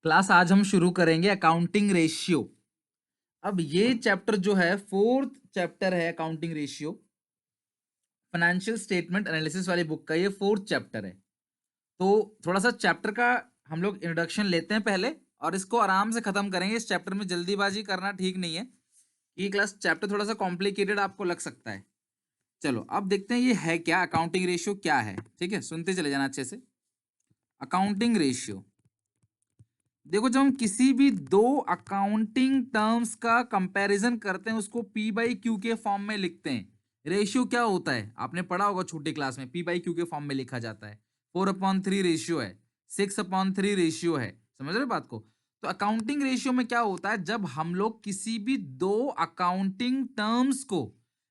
Class आज हम शुरू करेंगे अकाउंटिंग रेशियो। अब ये चैप्टर जो है फोर्थ चैप्टर है accounting ratio. Financial statement analysis वाली बुक का ये फोर्थ चैप्टर है। तो थोड़ा सा चैप्टर का हम लोग इंट्रोडक्शन लेते हैं पहले और इसको आराम से खत्म करेंगे। इस चैप्टर में जल्दीबाजी करना ठीक नहीं है। ये क्लास चैप्टर थोड़ा सा कॉम्प्लिकेटेड आपको लग सकता है। चलो अब देखते हैं ये है क्या, अकाउंटिंग रेशियो क्या है। ठीक है, सुनते चले जाना अच्छे से। अकाउंटिंग रेशियो, देखो जब हम किसी भी दो अकाउंटिंग टर्म्स का कंपैरिजन करते हैं उसको पी बाई क्यू के फॉर्म में लिखते हैं। रेशियो क्या होता है आपने पढ़ा होगा छोटी क्लास में, पी बाई क्यू के फॉर्म में लिखा जाता है। 4/3 रेशियो है, 6/3 रेशियो है। समझ रहे बात को? तो अकाउंटिंग रेशियो में क्या होता है, जब हम लोग किसी भी दो अकाउंटिंग टर्म्स को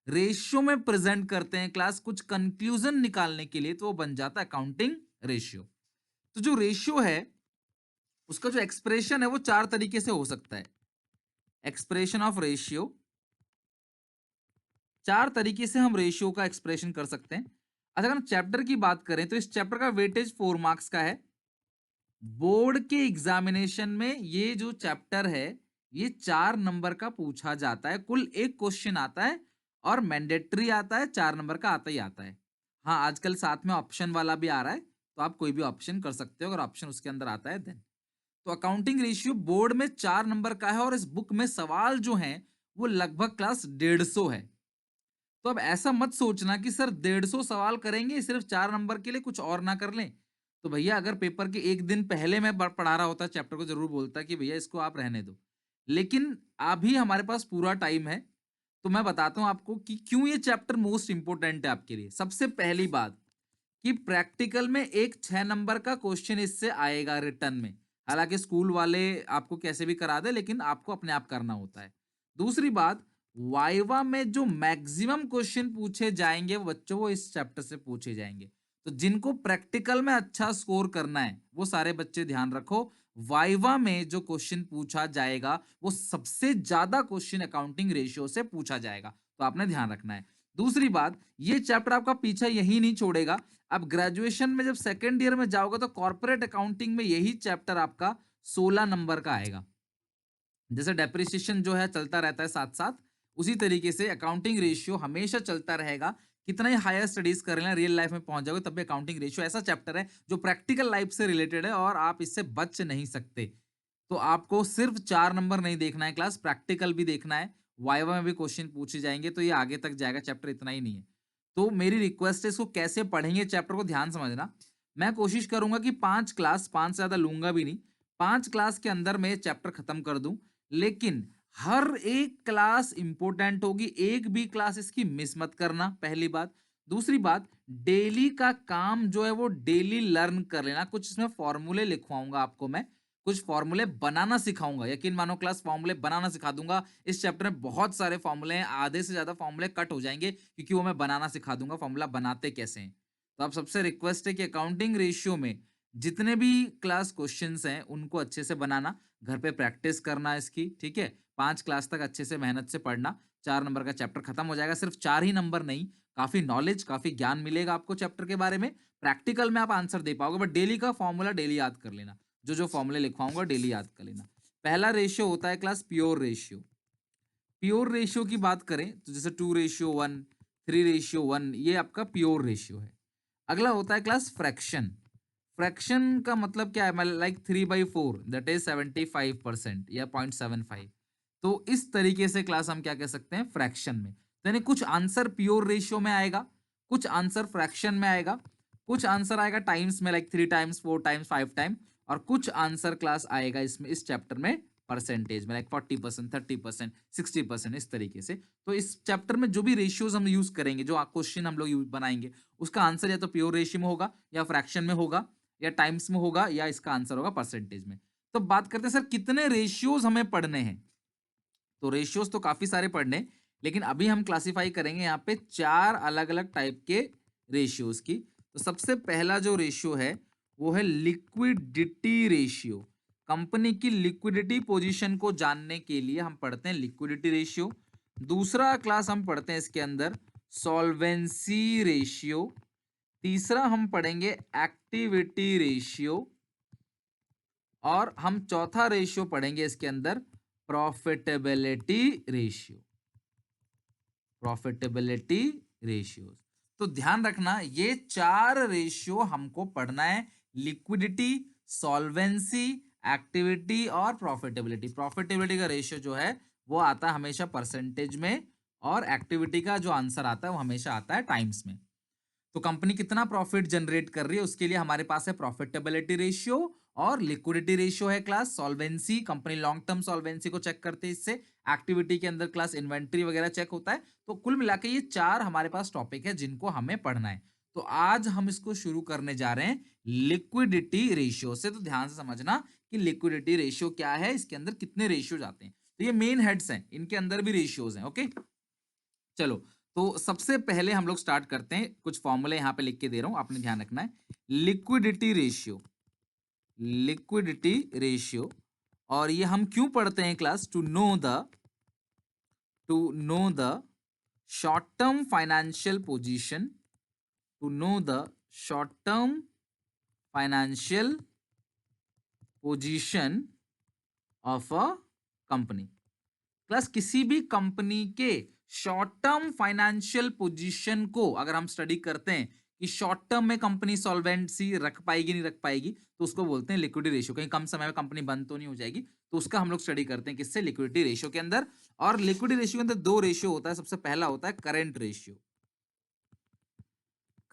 रेशियो में प्रेजेंट करते हैं क्लास कुछ कंक्लूजन निकालने के लिए, तो वो बन जाता है अकाउंटिंग रेशियो। तो जो रेशियो है उसका जो एक्सप्रेशन है वो चार तरीके से हो सकता है। एक्सप्रेशन ऑफ रेशियो, चार तरीके से हम रेशियो का एक्सप्रेशन कर सकते हैं। अच्छा, अगर हम चैप्टर की बात करें तो इस चैप्टर का वेटेज 4 मार्क्स का है। बोर्ड के एग्जामिनेशन में ये जो चैप्टर है ये 4 नंबर का पूछा जाता है। कुल एक क्वेश्चन आता है और मैंडेटरी आता है, 4 नंबर का आता ही आता है। हाँ, आजकल साथ में ऑप्शन वाला भी आ रहा है, तो आप कोई भी ऑप्शन कर सकते हो अगर ऑप्शन उसके अंदर आता है देन। तो अकाउंटिंग रेशियो बोर्ड में 4 नंबर का है और इस बुक में सवाल जो हैं वो लगभग क्लास 150 है। तो अब ऐसा मत सोचना कि सर 150 सवाल करेंगे सिर्फ 4 नंबर के लिए, कुछ और ना कर लें। तो भैया अगर पेपर के एक दिन पहले मैं पढ़ा रहा होता चैप्टर को, जरूर बोलता कि भैया इसको आप रहने दो। लेकिन अभी हमारे पास पूरा टाइम है, तो मैं बताता हूं आपको कि क्यों ये चैप्टर मोस्ट इंपोर्टेंट है आपके लिए। सबसे पहली बात कि प्रैक्टिकल में एक 6 नंबर का क्वेश्चन इससे आएगा रिटर्न में। हालांकि स्कूल वाले आपको कैसे भी करा दे, लेकिन आपको अपने आप करना होता है। दूसरी बात, वाइवा में जो मैक्सिमम क्वेश्चन पूछे जाएंगे वो बच्चों वो इस चैप्टर से पूछे जाएंगे। तो जिनको प्रैक्टिकल में अच्छा स्कोर करना है वो सारे बच्चे ध्यान रखो, वाइवा में जो क्वेश्चन पूछा जाएगा वो सबसे ज्यादा क्वेश्चन अकाउंटिंग रेशियो से पूछा जाएगा, तो आपने ध्यान रखना है। दूसरी बात, ये चैप्टर आपका पीछा यही नहीं छोड़ेगा। अब ग्रेजुएशन में जब सेकेंड ईयर में जाओगे तो कॉर्पोरेट अकाउंटिंग में यही चैप्टर आपका 16 नंबर का आएगा। जैसे डेप्रिसिएशन जो है चलता रहता है साथ साथ, उसी तरीके से अकाउंटिंग रेशियो हमेशा चलता रहेगा। कितना ही हायर स्टडीज कर लेना, रियल लाइफ में पहुंच जाओगे तब भी अकाउंटिंग रेशियो ऐसा चैप्टर है जो प्रैक्टिकल लाइफ से रिलेटेड है और आप इससे बच नहीं सकते। तो आपको सिर्फ 4 नंबर नहीं देखना है क्लास, प्रैक्टिकल भी देखना है। वाइवा में भी क्वेश्चन पूछे जाएंगे, तो ये आगे तक जाएगा चैप्टर, इतना ही नहीं है। तो मेरी रिक्वेस्ट है, इसको कैसे पढ़ेंगे चैप्टर को ध्यान समझना। मैं कोशिश करूंगा कि 5 क्लास, 5 से ज्यादा लूंगा भी नहीं, 5 क्लास के अंदर मैं चैप्टर खत्म कर दूं। लेकिन हर एक क्लास इंपॉर्टेंट होगी, एक भी क्लास इसकी मिस मत करना, पहली बात। दूसरी बात, डेली का काम जो है वो डेली लर्न कर लेना। कुछ इसमें फॉर्मूले लिखवाऊंगा आपको मैं, कुछ फॉर्मूले बनाना सिखाऊंगा। यकीन मानो क्लास फॉर्मूले बनाना सिखा दूंगा। इस चैप्टर में बहुत सारे फॉर्मूले हैं, आधे से ज्यादा फॉर्मूले कट हो जाएंगे क्योंकि वो मैं बनाना सिखा दूंगा, फॉर्मूला बनाते कैसे हैं। तो आप सबसे रिक्वेस्ट है कि अकाउंटिंग रेशियो में जितने भी क्लास क्वेश्चंस हैं उनको अच्छे से बनाना, घर पे प्रैक्टिस करना इसकी, ठीक है। 5 क्लास तक अच्छे से मेहनत से पढ़ना, 4 नंबर का चैप्टर खत्म हो जाएगा। सिर्फ 4 ही नंबर नहीं, काफी नॉलेज, काफी ज्ञान मिलेगा आपको चैप्टर के बारे में। प्रैक्टिकल में आप आंसर दे पाओगे, बट डेली का फॉर्मूला डेली याद कर लेना। जो जो फॉर्मूले लिखवाऊंगा डेली याद कर लेना। पहला रेशियो होता है class pure ratio. Pure ratio की बात करें तो जैसे 2:1, 3:1, ये आपका प्योर रेशियो है। अगला होता है क्लास फ्रैक्शन। फ्रैक्शन का मतलब क्या है, लाइक 3/4 दैट इज 75% या 0.75। तो इस तरीके से क्लास हम क्या कह सकते हैं फ्रैक्शन में। तो यानी कुछ आंसर प्योर रेशियो में आएगा, कुछ आंसर फ्रैक्शन में आएगा, कुछ आंसर आएगा टाइम्स में, लाइक 3 टाइम्स, 4 टाइम्स, 5 टाइम, और कुछ आंसर क्लास आएगा इसमें इस चैप्टर में परसेंटेज में, लाइक 40%, 30%, 60%, इस तरीके से। तो इस चैप्टर में जो भी रेशियोज हम यूज करेंगे, जो क्वेश्चन हम लोग बनाएंगे, उसका आंसर या तो प्योर रेशियो में होगा, या फ्रैक्शन में होगा, या टाइम्स में होगा, या इसका आंसर होगा परसेंटेज में। तो बात करते हैं सर कितने रेशियोज हमें पढ़ने हैं। तो रेशियोज तो काफी सारे पढ़ने, लेकिन अभी हम क्लासिफाई करेंगे यहाँ पे 4 अलग अलग टाइप के रेशियोज की। तो सबसे पहला जो रेशियो है वो है लिक्विडिटी रेशियो। कंपनी की लिक्विडिटी पोजीशन को जानने के लिए हम पढ़ते हैं लिक्विडिटी रेशियो। दूसरा क्लास हम पढ़ते हैं इसके अंदर सॉल्वेंसी रेशियो। तीसरा हम पढ़ेंगे एक्टिविटी रेशियो। और हम चौथा रेशियो पढ़ेंगे इसके अंदर, प्रॉफिटेबिलिटी रेशियो। प्रॉफिटेबिलिटी रेशियो, तो ध्यान रखना ये 4 रेशियो हमको पढ़ना है, लिक्विडिटी, सॉल्वेंसी, एक्टिविटी और प्रॉफिटेबिलिटी। प्रॉफिटेबिलिटी का रेशियो जो है वो आता है हमेशा परसेंटेज में, और एक्टिविटी का जो आंसर आता है वो हमेशा आता है टाइम्स में। तो कंपनी कितना प्रॉफिट जनरेट कर रही है उसके लिए हमारे पास है प्रॉफिटेबिलिटी रेशियो, और लिक्विडिटी रेशियो है class solvency, company long term solvency को चेक करते हैं इससे। एक्टिविटी के अंदर क्लास इन्वेंट्री वगैरह चेक होता है। तो कुल मिला के ये 4 हमारे पास टॉपिक है जिनको हमें पढ़ना है। तो आज हम इसको शुरू करने जा रहे हैं लिक्विडिटी रेशियो से। तो ध्यान से समझना कि लिक्विडिटी रेशियो क्या है, इसके अंदर कितने रेशियो आते हैं। तो ये मेन हेड्स हैं, इनके अंदर भी रेशियोज हैं। ओके, चलो, तो सबसे पहले हम लोग स्टार्ट करते हैं। कुछ फॉर्मूले यहां पे लिख के दे रहा हूं, आपने ध्यान रखना है। लिक्विडिटी रेशियो, लिक्विडिटी रेशियो, और ये हम क्यों पढ़ते हैं class, to know the short term financial position, to know the short term financial position of a company. Plus किसी भी कंपनी के शॉर्ट टर्म फाइनेंशियल पोजीशन को अगर हम स्टडी करते हैं कि शॉर्ट टर्म में कंपनी सॉल्वेंसी रख पाएगी नहीं रख पाएगी, तो उसको बोलते हैं लिक्विडिटी रेशियो। कहीं कम समय में कंपनी बंद तो नहीं हो जाएगी, तो उसका हम लोग स्टडी करते हैं किससे, लिक्विडिटी रेशियो के अंदर। और लिक्विडिटी रेशियो के अंदर 2 रेशियो होता है। सबसे पहला होता है करंट रेशियो,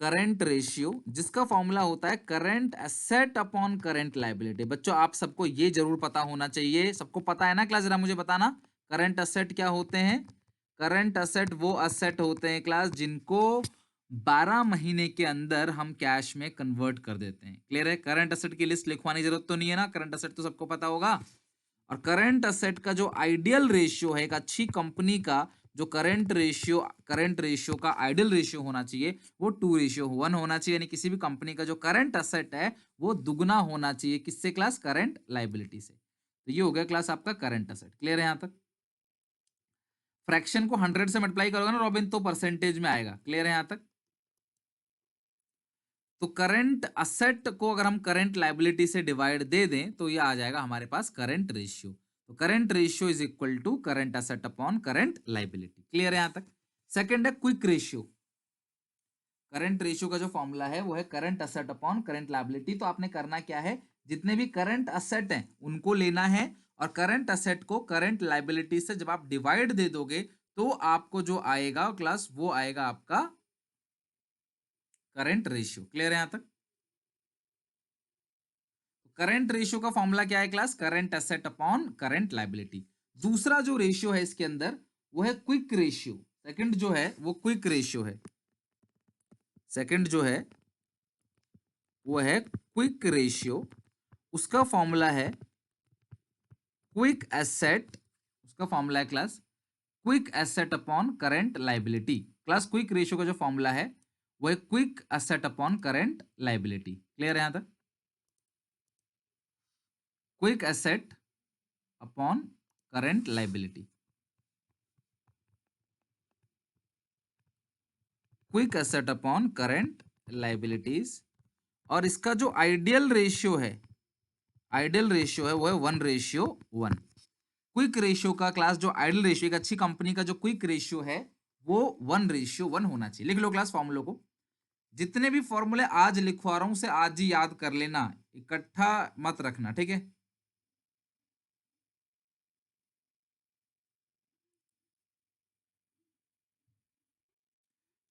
करंट रेशियो जिसका फॉर्मूला होता है current asset upon current liability. बच्चों आप सबको ये जरूर पता होना चाहिए, सबको पता है ना क्लास, जरा मुझे बताना करंट एसेट क्या होते हैं। करंट एसेट वो एसेट होते हैं क्लास जिनको 12 महीने के अंदर हम कैश में कन्वर्ट कर देते हैं। क्लियर है, करंट एसेट की लिस्ट लिखवाने की जरूरत तो नहीं है ना, करंट एसेट तो सबको पता होगा। और करंट एसेट का जो आइडियल रेशियो है एक अच्छी कंपनी का, जो करंट रेशियो का आइडियल रेशियो होना चाहिए वो 2:1 होना चाहिए। यानी किसी भी कंपनी का जो करंट एसेट है वो दुगना होना चाहिए किससे क्लास, करंट लायबिलिटी से। तो ये हो गया क्लास आपका करंट एसेट। क्लियर है यहां तक। फ्रैक्शन को 100 से मल्टीप्लाई करोगे ना रॉबिन तो परसेंटेज में आएगा। क्लियर है यहां तक। तो करंट असेट को अगर हम करंट लायबिलिटी से डिवाइड दे दें तो ये आ जाएगा हमारे पास करंट रेशियो। तो current ratio is equal to current asset upon current liability. Clear है यहां तक। सेकंड है क्विक रेशियो। करंट रेशियो का जो फॉर्मूला है वो है current asset upon current liability. तो आपने करना क्या है, जितने भी करंट असेट हैं उनको लेना है, और करंट असेट को करंट लायबिलिटी से जब आप डिवाइड दे दोगे तो आपको जो आएगा क्लास वो आएगा आपका करंट रेशियो। क्लियर है यहां तक। करंट रेशियो का फॉर्मूला क्या है class, current asset upon current liability. दूसरा जो रेशियो है इसके अंदर वो है क्विक रेशियो। सेकंड जो है वो क्विक रेशियो है। सेकंड जो है वो है क्विक रेशियो। उसका फॉर्मूला है क्विक एसेट, उसका फॉर्मूला है class quick asset upon current liability. Class quick ratio का जो फॉर्मूला है वो है quick asset upon current liability. Clear है यहां तक। Quick asset upon current liability, quick asset upon current liabilities. और इसका जो आइडियल रेशियो है, आइडियल रेशियो है वो है 1:1। क्विक रेशियो का क्लास जो आइडियल रेशियो, एक अच्छी कंपनी का जो क्विक रेशियो है वो 1:1 होना चाहिए। लिख लो क्लास फॉर्मूलों को, जितने भी फॉर्मूले आज लिखवा रहा हूं उसे आज ही याद कर लेना, इकट्ठा मत रखना, ठीक है।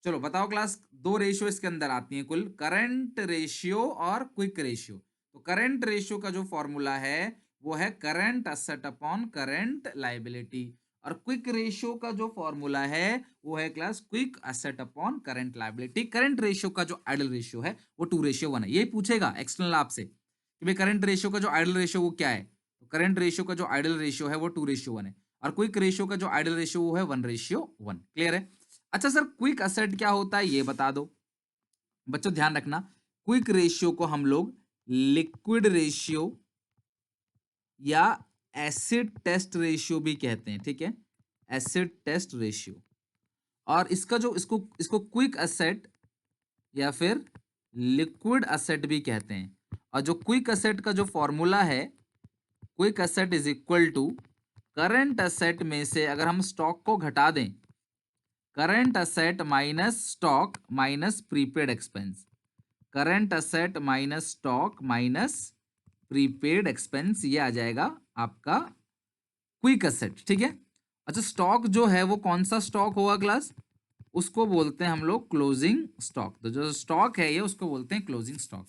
चलो बताओ क्लास, 2 रेशियो इसके अंदर आती हैं कुल, करंट रेशियो और क्विक रेशियो। तो करंट रेशियो का जो फॉर्मूला है वो है current asset upon current liability, और क्विक रेशियो का जो फॉर्मूला है वो है class quick asset upon current liability. Current ratio का जो आइडियल रेशियो है वो 2:1 है। यही पूछेगा एक्सटर्नल आपसे कि भाई करंट रेशियो का जो आइडियल रेशियो वो क्या है। तो करंट रेशियो का जो आइडियल रेशियो है वो 2:1 है, और क्विक रेशियो का जो आइडियल रेशियो वो है 1:1। क्लियर है। अच्छा सर क्विक असेट क्या होता है ये बता दो। बच्चों ध्यान रखना, क्विक रेशियो को हम लोग लिक्विड रेशियो या एसिड टेस्ट रेशियो भी कहते हैं, ठीक है, एसिड टेस्ट रेशियो। और इसका जो इसको इसको क्विक असेट या फिर लिक्विड असेट भी कहते हैं। और जो क्विक असेट का जो फॉर्मूला है quick asset is equal to current asset में से अगर हम स्टॉक को घटा दें, current asset minus stock minus prepaid expense, current asset minus stock minus prepaid expense, ये आ जाएगा आपका क्विक असेट। ठीक है, अच्छा स्टॉक जो है वो कौन सा स्टॉक होगा क्लास, उसको बोलते हैं हम लोग क्लोजिंग स्टॉक। तो जो स्टॉक है ये उसको बोलते हैं क्लोजिंग स्टॉक।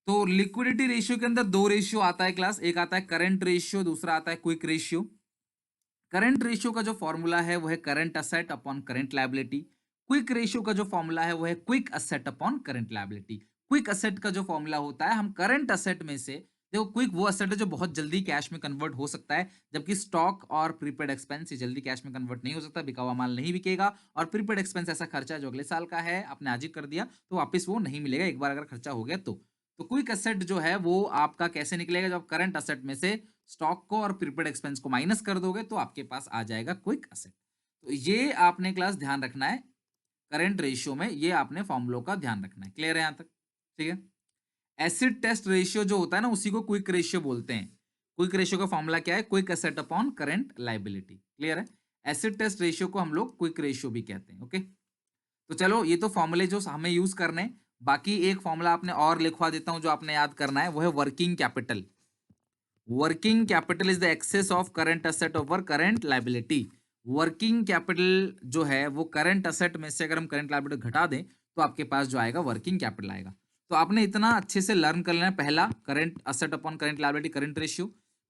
तो लिक्विडिटी रेशियो के अंदर दो रेशियो आता है क्लास, एक आता है करंट रेशियो, दूसरा आता है क्विक रेशियो। करंट रेशियो का जो फॉर्मूला है वो है current asset upon current liability. Quick ratio का जो फॉर्मूला है वो है quick asset upon current liability. Quick asset का जो फॉर्मूला होता है, हम करंट असेट में से, देखो क्विक वो असेट है जो बहुत जल्दी कैश में कन्वर्ट हो सकता है, जबकि स्टॉक और प्रीपेड एक्सपेंस ये जल्दी कैश में कन्वर्ट नहीं हो सकता, बिका हुआ माल नहीं बिकेगा। और प्रीपेड एक्सपेंस ऐसा खर्चा है जो अगले साल का है, आपने आज ही कर दिया तो वापस वो नहीं मिलेगा एक बार अगर खर्चा हो गया तो क्विक असेट जो है वो आपका कैसे निकलेगा, जब करंट असेट में से स्टॉक को और प्रीपेड एक्सपेंस को माइनस कर दोगे तो आपके पास आ जाएगा क्विक असेट। तो ये आपने क्लास ध्यान रखना है, करंट रेशियो में ये आपने फॉर्मूलों का ध्यान रखना है। क्लियर है यहां तक? ठीक है, एसिड टेस्ट रेशियो जो होता है ना उसी को क्विक रेशियो बोलते हैं। क्विक रेशियो का फॉर्मूला क्या है, quick asset upon current liability. Clear है, एसिड टेस्ट रेशियो को हम लोग क्विक रेशियो भी कहते हैं। ओके, तो चलो ये तो फॉर्मूले जो हमें यूज करने हैं, बाकी एक फॉर्मूला आपने और लिखवा देता हूं जो आपने याद करना है, वो है working capital. Working capital is the excess of current asset over current liability. Working capital जो है वो करंट असेट में से अगर हम करंट लायबिलिटी घटा दें तो आपके पास जो आएगा वर्किंग कैपिटल आएगा। तो आपने इतना अच्छे से लर्न कर लेना है, पहला current asset upon current liability current ratio,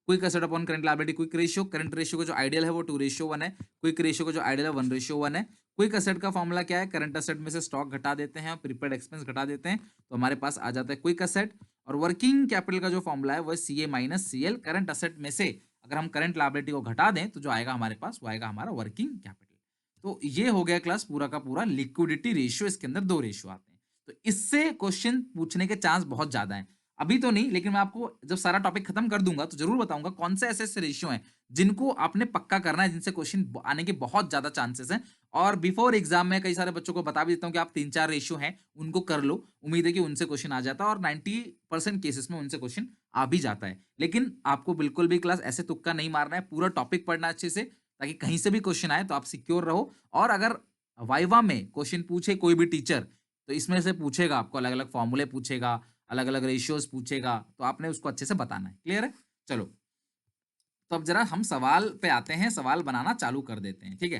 quick asset upon current liability quick ratio. Current ratio का जो आइडियल है वो 2:1 है, क्विक रेशियो का जो आइडियल है 1:1 है। क्विक असेट का फॉर्मूला क्या है, करंट असेट में से स्टॉक घटा देते हैं और प्रीपेड एक्सपेंस घटा देते हैं तो हमारे पास आ जाता है क्विक असेट। और वर्किंग कैपिटल का जो फॉर्मूला है वो C A minus C L. Current asset में से अगर हम करंट लायबिलिटी को घटा दें तो जो आएगा हमारे पास वो आएगा हमारा वर्किंग कैपिटल। तो ये हो गया क्लास पूरा का पूरा लिक्विडिटी रेशियो। इसके अंदर दो रेशियो आते हैं, तो इससे क्वेश्चन पूछने के चांस बहुत ज्यादा हैं। अभी तो नहीं, लेकिन मैं आपको जब सारा टॉपिक खत्म कर दूंगा तो जरूर बताऊंगा कौन से ऐसे ऐसे रेशियो हैं जिनको आपने पक्का करना है, जिनसे क्वेश्चन आने के बहुत ज्यादा चांसेस हैं। और बिफोर एग्जाम में कई सारे बच्चों को बता भी देता हूं कि आप 3-4 रेशियो हैं उनको कर लो, उम्मीद है कि उनसे क्वेश्चन आ जाता है और 90% केसेस में उनसे क्वेश्चन आ भी जाता है। लेकिन आपको बिल्कुल भी क्लास ऐसे तुक्का नहीं मारना है, पूरा टॉपिक पढ़ना अच्छे से, ताकि कहीं से भी क्वेश्चन आए तो आप सिक्योर रहो। और अगर वाइवा में क्वेश्चन पूछे कोई भी टीचर तो इसमें से पूछेगा, आपको अलग अलग फॉर्मूले पूछेगा, अलग अलग रेशियोज पूछेगा, तो आपने उसको अच्छे से बताना है। क्लियर है? चलो, तो अब जरा हम सवाल पे आते हैं, सवाल बनाना चालू कर देते हैं। ठीक है,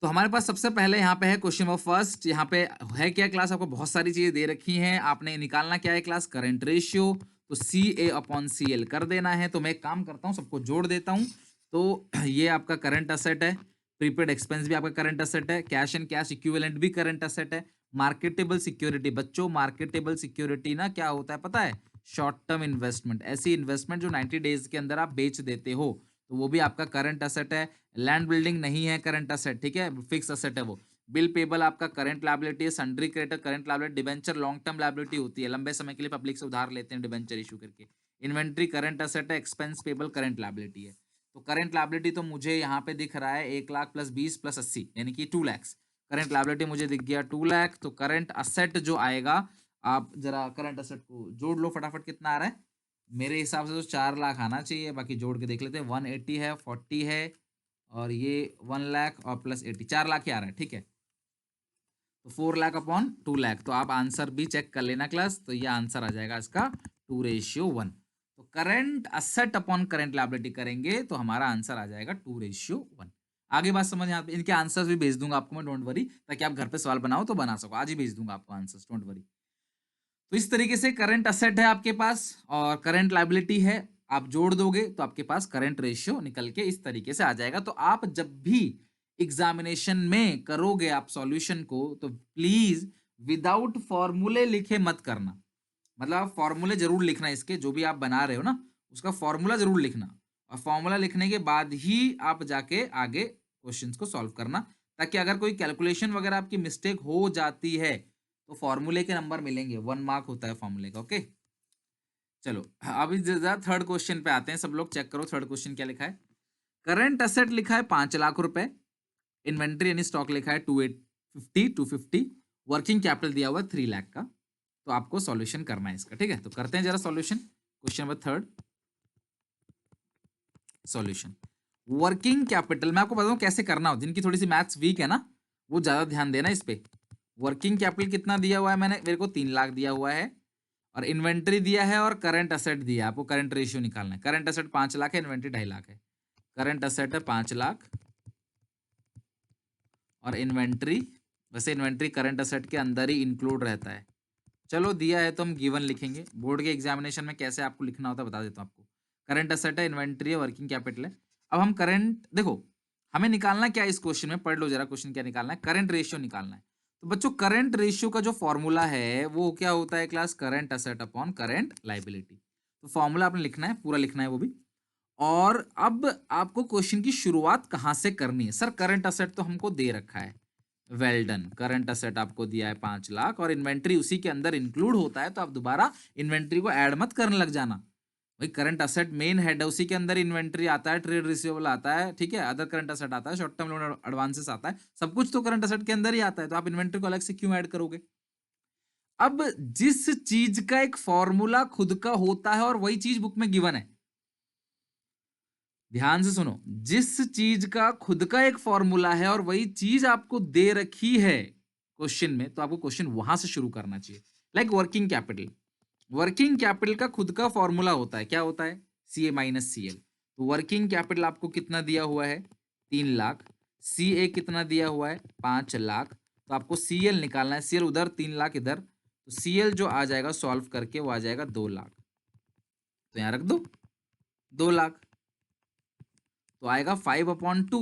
तो हमारे पास सबसे पहले यहाँ पे है क्वेश्चन नंबर फर्स्ट। यहाँ पे है क्या क्लास, आपको बहुत सारी चीजें दे रखी हैं, आपने निकालना क्या है क्लास, करंट रेशियो। तो सी ए अपॉन सी एल कर देना है। तो मैं एक काम करता हूँ, सबको जोड़ देता हूँ। तो ये आपका करंट असेट है, प्रीपेड एक्सपेंस भी आपका करंट असेट है, कैश एंड कैश इक्विवेलेंट भी करंट असेट है। मार्केटेबल सिक्योरिटी, बच्चों मार्केटेबल सिक्योरिटी ना क्या होता है पता है, शॉर्ट टर्म इन्वेस्टमेंट, ऐसी इन्वेस्टमेंट जो 90 डेज के अंदर आप बेच देते हो, तो वो भी आपका करंट असेट है। लैंड बिल्डिंग नहीं है करंट असेट, ठीक है, फिक्स असेट है वो। बिल पेबल आपका करंट लायबिलिटी है। Sundry creditor current liability. Debenture long term liability होती है, लंबे समय के लिए पब्लिक से उधार लेते हैं डिबेंचर इशू करके। इन्वेंट्री करंट असेट है। एक्सपेंस पेबल करंट लायबिलिटी है। तो करंट लायबिलिटी तो मुझे यहाँ पे दिख रहा है 1,00,000 प्लस 20 प्लस 80 यानी कि 2 लाख। करंट लायबिलिटी मुझे दिख गया 2 लाख। तो करंट असेट जो आएगा, आप जरा करंट असेट को जोड़ लो फटाफट, कितना आ रहा है मेरे हिसाब से तो 4 लाख आना चाहिए, बाकी जोड़ के देख लेते हैं। 180 है, 40 है और ये 1 लाख और प्लस 80, 4 लाख ही आ रहा है। ठीक है, तो 4 लाख अपॉन 2 लाख। तो आप आंसर भी चेक कर लेना क्लास, तो ये आंसर आ जाएगा इसका 2:1। तो current asset upon current liability करेंगे तो हमारा आंसर आ जाएगा 2:1। आगे बात समझ, यहाँ पे इनके आंसर्स भी भेज दूंगा आपको मैं, डोंट वरी, ताकि आप घर पे सवाल बनाओ तो बना सको। आज ही भेज दूंगा आपको आंसर्स, डोंट वरी। तो इस तरीके से करंट असेट है आपके पास और करंट लायबिलिटी है, आप जोड़ दोगे तो आपके पास करंट रेशियो निकल के इस तरीके से आ जाएगा। तो आप जब भी एग्जामिनेशन में करोगे आप सॉल्यूशन को, तो प्लीज विदाउट फॉर्मूले लिखे मत करना। मतलब आप फॉर्मूले जरूर लिखना, इसके जो भी आप बना रहे हो ना उसका फॉर्मूला जरूर लिखना, और फॉर्मूला लिखने के बाद ही आप जाके आगे क्वेश्चंस को सॉल्व करना, ताकि अगर कोई कैलकुलेशन वगैरह आपकी मिस्टेक हो जाती है तो फॉर्मूले के नंबर मिलेंगे, 1 मार्क होता है फॉर्मूले का। ओके, चलो अभी थर्ड क्वेश्चन पे आते हैं। सब लोग चेक करो थर्ड क्वेश्चन क्या लिखा है। करंट असेट लिखा है 5 लाख रुपए, इन्वेंट्री यानी स्टॉक लिखा है 250, वर्किंग कैपिटल दिया हुआ है 3 लाख का। तो आपको सॉल्यूशन करना है इसका। ठीक है, तो करते हैं जरा solution. Question number third solution. Working capital मैं आपको बताऊं कैसे करना हो, जिनकी थोड़ी सी मैथ्स वीक है ना वो ज्यादा ध्यान देना इस पे। वर्किंग कैपिटल कितना दिया हुआ है, मेरे को 3 लाख दिया हुआ है, और इन्वेंट्री दिया है, और करंट असेट दिया है। आपको करंट रेशियो निकालना है। करंट असेट 5 लाख है, इन्वेंट्री 2.5 लाख है। करंट असेट है 5 लाख, और इन्वेंट्री, वैसे इन्वेंट्री करंट असेट के अंदर ही इंक्लूड रहता है। चलो दिया है तो हम गिवन लिखेंगे। बोर्ड के एग्जामिनेशन में कैसे आपको लिखना होता है बता देता हूँ आपको। करंट असेट है, इन्वेंट्री है, वर्किंग कैपिटल है। अब हम करंट देखो, हमें निकालना क्या है इस क्वेश्चन में, पढ़ लो जरा क्वेश्चन क्या निकालना है। करंट रेशियो निकालना है। तो बच्चों करंट रेशियो का जो फॉर्मूला है वो क्या होता है class, current asset upon current liability. तो फॉर्मूला आपने लिखना है, पूरा लिखना है वो भी। और अब आपको क्वेश्चन की शुरुआत कहां से करनी है। सर करंट असेट तो हमको दे रखा है, वेल डन। करंट असेट आपको दिया है 5 लाख, और इन्वेंट्री उसी के अंदर इंक्लूड होता है, तो आप दोबारा इन्वेंट्री को ऐड मत करने लग जाना। भाई करंट असेट मेन हेड है, उसी के अंदर इन्वेंट्री आता है, ट्रेड रिसीवेबल आता है, ठीक है, अदर करंट असेट आता है, शॉर्ट टर्म लोन एडवांसेस आता है, सब कुछ तो करंट असेट के अंदर ही आता है। तो आप इन्वेंट्री को अलग से क्यों ऐड करोगे। अब जिस चीज का एक फॉर्मूला खुद का होता है और वही चीज बुक में गिवन है, ध्यान से सुनो, जिस चीज का खुद का एक फॉर्मूला है और वही चीज आपको दे रखी है क्वेश्चन में, तो आपको क्वेश्चन वहां से शुरू करना चाहिए। Like working capital, working capital का खुद का फॉर्मूला होता है, क्या होता है, सी ए माइनस सी एल। तो वर्किंग कैपिटल आपको कितना दिया हुआ है, 3 लाख। सी ए कितना दिया हुआ है, 5 लाख। तो आपको सी एल निकालना है, सी एल उधर, 3 लाख इधर, तो सी एल जो आ जाएगा सॉल्व करके वो आ जाएगा 2 लाख। तो यहां रख दो 2 लाख, तो आएगा 5/2,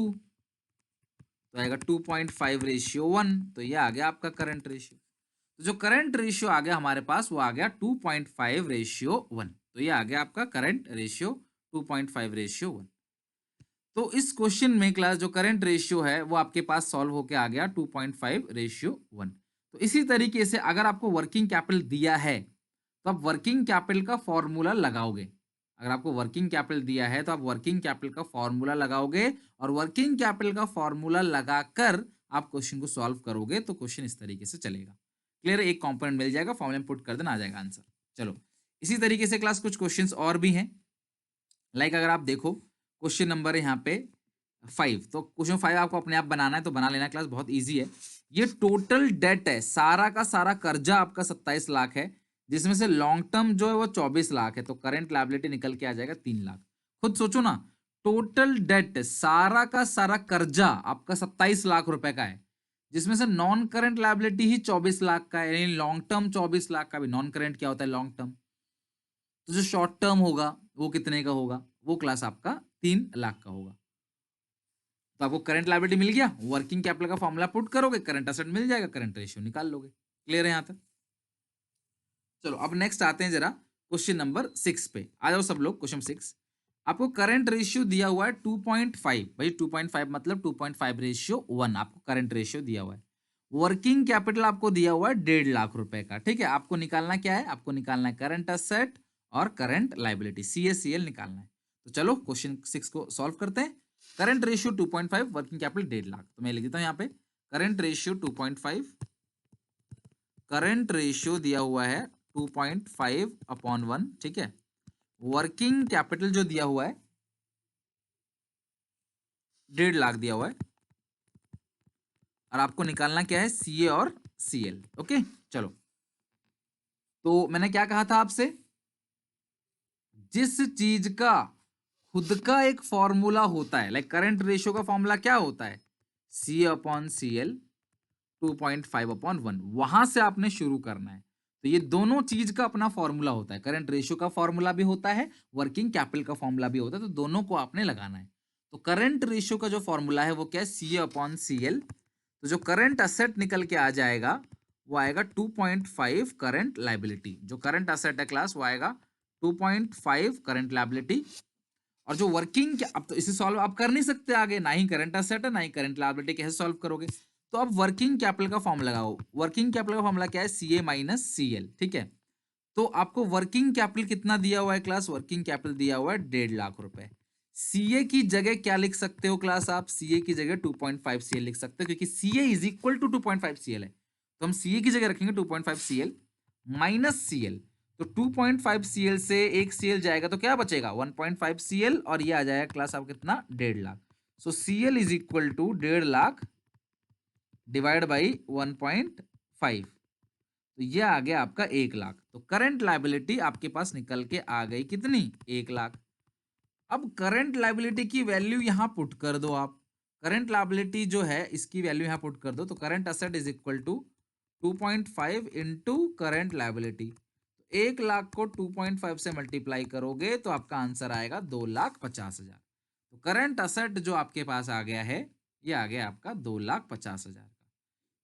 तो आएगा 2.5:1। तो ये आ गया आपका करंट रेशियो। तो जो करंट रेशियो आ गया हमारे पास वो आ गया 2.5:1। तो ये आ गया आपका करंट रेशियो 2.5:1। तो इस क्वेश्चन में क्लास जो करंट रेशियो है वो आपके पास सॉल्व होके आ गया 2.5:1। तो इसी तरीके से अगर आपको वर्किंग कैपिटल दिया है तो आप वर्किंग कैपिटल का फॉर्मूला लगाओगे। अगर आपको वर्किंग कैपिटल दिया है तो आप वर्किंग कैपिटल का फॉर्मूला लगाओगे, और वर्किंग कैपिटल का फॉर्मूला लगाकर आप क्वेश्चन को सॉल्व करोगे, तो क्वेश्चन इस तरीके से चलेगा। क्लियर है, एक कंपोनेंट मिल जाएगा, फॉर्मूला में पुट कर देना, आ जाएगा आंसर। चलो इसी तरीके से क्लास कुछ क्वेश्चंस और भी हैं। लाइक अगर आप देखो क्वेश्चन नंबर यहाँ पे 5, तो क्वेश्चन 5 आपको अपने आप बनाना है तो बना लेना क्लास, बहुत ईजी है। ये टोटल डेट है, सारा का सारा कर्जा आपका 27 लाख है, जिसमें से लॉन्ग टर्म जो है वो 24 लाख है, तो करंट लायबिलिटी निकल के आ जाएगा 3 लाख। खुद सोचो ना, टोटल डेट सारा का सारा कर्जा आपका 27 लाख रुपए का है, जिसमें से नॉन करंट लायबिलिटी ही 24 लाख का है, यानी लॉन्ग टर्म 24 लाख का भी। नॉन करंट क्या होता है, लॉन्ग टर्म। तो जो शॉर्ट टर्म होगा वो कितने का होगा, वो क्लास आपका 3 लाख का होगा। तो आपको करंट लायबिलिटी मिल गया, वर्किंग कैपिटल का फॉर्मूला पुट करोगे, करंट असेट मिल जाएगा, करंट रेशियो निकाल लोगे। क्लियर है यहां तक। चलो अब नेक्स्ट आते हैं जरा क्वेश्चन नंबर 6 पे। आ जाओ सब लोग, क्वेश्चन 6। आपको करंट रेशियो दिया हुआ है 2.5, भाई 2.5 मतलब 2.5:1 आपको करंट रेशियो दिया हुआ है। वर्किंग कैपिटल आपको दिया हुआ है 1.5 लाख रुपए का, ठीक है। आपको निकालना क्या है, आपको निकालना है करंट असेट और करंट लायबिलिटी, CA CL निकालना है। तो चलो क्वेश्चन 6 को सॉल्व करते हैं। Current ratio 2.5, working capital 1.5 lakh. तो मैं लिख देता हूं यहाँ पे करंट रेशियो 2.5, करंट रेशियो दिया हुआ है 2.5/1, ठीक है। वर्किंग कैपिटल जो दिया हुआ है 1.5 लाख दिया हुआ है, और आपको निकालना क्या है, CA और CL। ओके चलो, तो मैंने क्या कहा था आपसे, जिस चीज का खुद का एक फॉर्मूला होता है, लाइक करंट रेशियो का फॉर्मूला क्या होता है, CA/CL 2.5/1, वहां से आपने शुरू करना है। तो ये दोनों चीज का अपना फॉर्मूला होता है, करंट रेशियो का फॉर्मूला भी होता है, वर्किंग कैपिटल का फॉर्मूला भी होता है, तो दोनों को आपने लगाना है। तो करंट रेशियो का जो फॉर्मूला है वो क्या है, CA/CL। तो जो करंट असेट निकल के आ जाएगा वो आएगा 2.5 करंट लायबिलिटी। जो करंट असेट है क्लास वो आएगा 2.5 करंट लायबिलिटी। और जो वर्किंग, अब तो इसे सॉल्व आप कर नहीं सकते आगे, ना ही करंट असेट है ना ही करंट लायबिलिटी, कैसे सॉल्व करोगे। तो अब वर्किंग कैपिटल का फॉर्मूला लगाओ। वर्किंग कैपिटल का फॉर्मूला क्या है, CA-CL, ठीक है। तो आपको वर्किंग कैपिटल कितना दिया हुआ है क्लास, वर्किंग कैपिटल दिया हुआ है 1.5 लाख रुपए। CA की जगह क्या लिख सकते हो क्लास, आप CA की जगह 2.5 CL लिख सकते हो, क्योंकि CA is equal to 2.5 CL है। तो हम CA की जगह रखेंगे 2.5 CL माइनस CL। तो 2.5 CL से 1 CL जाएगा तो क्या बचेगा 1.5 CL, और ये आ जाएगा क्लास आपका कितना 1.5 lakh. So CL is equal to 1.5 lakh divide by 1.5, तो ये आ गया आपका 1 लाख। तो करंट लायबिलिटी आपके पास निकल के आ गई कितनी 1 लाख। अब करंट लायबिलिटी की वैल्यू यहां पुट कर दो आप। करंट लायबिलिटी जो है इसकी वैल्यू यहां पुट कर दो, तो current asset is equal to 2.5 into current liability. 1 lakh को 2.5 से मल्टीप्लाई करोगे तो आपका आंसर आएगा 2,50,000। तो करंट असेट जो आपके पास आ गया है ये आ गया आपका 2,50,000 का।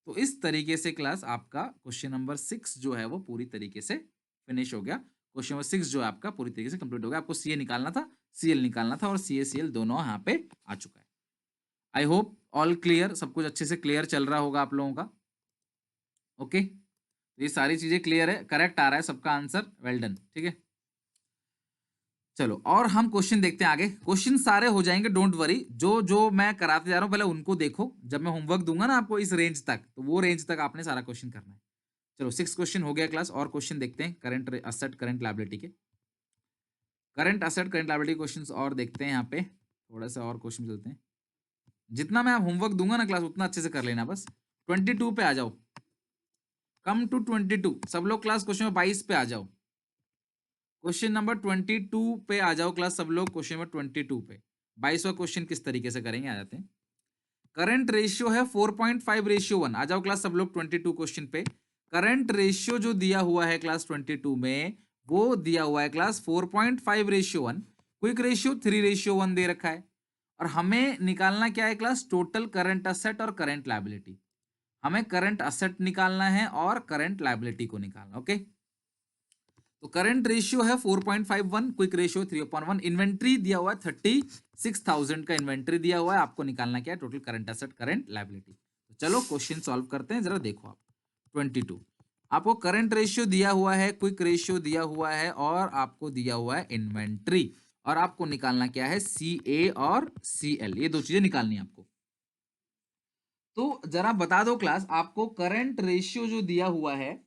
तो इस तरीके से क्लास आपका क्वेश्चन नंबर 6 जो है वो पूरी तरीके से फिनिश हो गया। क्वेश्चन नंबर 6 जो है आपका पूरी तरीके से कंप्लीट हो गया। आपको सीए निकालना था, सीएल निकालना था, और सीए सीएल दोनों यहाँ पे आ चुका है। आई होप ऑल क्लियर, सब कुछ अच्छे से क्लियर चल रहा होगा आप लोगों का। ओके, तो ये सारी चीजें क्लियर है, करेक्ट आ रहा है सबका आंसर, वेल डन। ठीक है, चलो और हम क्वेश्चन देखते हैं आगे। क्वेश्चन सारे हो जाएंगे, डोंट वरी। जो जो मैं कराते जा रहा हूं पहले उनको देखो, जब मैं होमवर्क दूंगा ना आपको इस रेंज तक, तो वो रेंज तक आपने सारा क्वेश्चन करना है। चलो 6 क्वेश्चन हो गया क्लास, और क्वेश्चन देखते हैं करंट असेट करंट लायबिलिटी के। Current asset current liability questions और देखते हैं यहाँ पे, थोड़ा सा और क्वेश्चन चलते हैं। जितना मैं होमवर्क दूंगा ना क्लास उतना अच्छे से कर लेना। बस 22 पे आ जाओ, कम टू 22। सब लोग क्लास क्वेश्चन नंबर 22 पे आ जाओ। क्वेश्चन नंबर 22 पे आ जाओ क्लास सब लोग। क्वेश्चन नंबर 22 पे 22वां क्वेश्चन किस तरीके से करेंगे, आ जाते हैं। करंट रेशियो है 4.5:1। आ जाओ क्लास सब लोग 22 क्वेश्चन पे। करंट रेशियो जो दिया हुआ है क्लास 22 में, वो दिया हुआ है क्लास 4.5:1। क्विक रेशियो 3:1 दे रखा है, और हमें निकालना क्या है क्लास, टोटल करंट असेट और करंट लायबिलिटी। हमें करंट असेट निकालना है और करंट लायबिलिटी को निकालना। ओके, तो करंट रेशियो है 4.51, क्विक रेशियो 3/1। इन्वेंट्री दिया हुआ है 36,000 का इन्वेंट्री दिया हुआ है। आपको निकालना क्या है, total current asset current liability. तो चलो क्वेश्चन सॉल्व करते हैं, जरा देखो आप। 22 आपको करंट रेशियो दिया हुआ है, क्विक रेशियो दिया हुआ है, और आपको दिया हुआ है इन्वेंट्री, और आपको निकालना क्या है CA और CL, ये दो चीजें निकालनी है आपको। तो जरा बता दो क्लास, आपको करंट रेशियो जो दिया हुआ है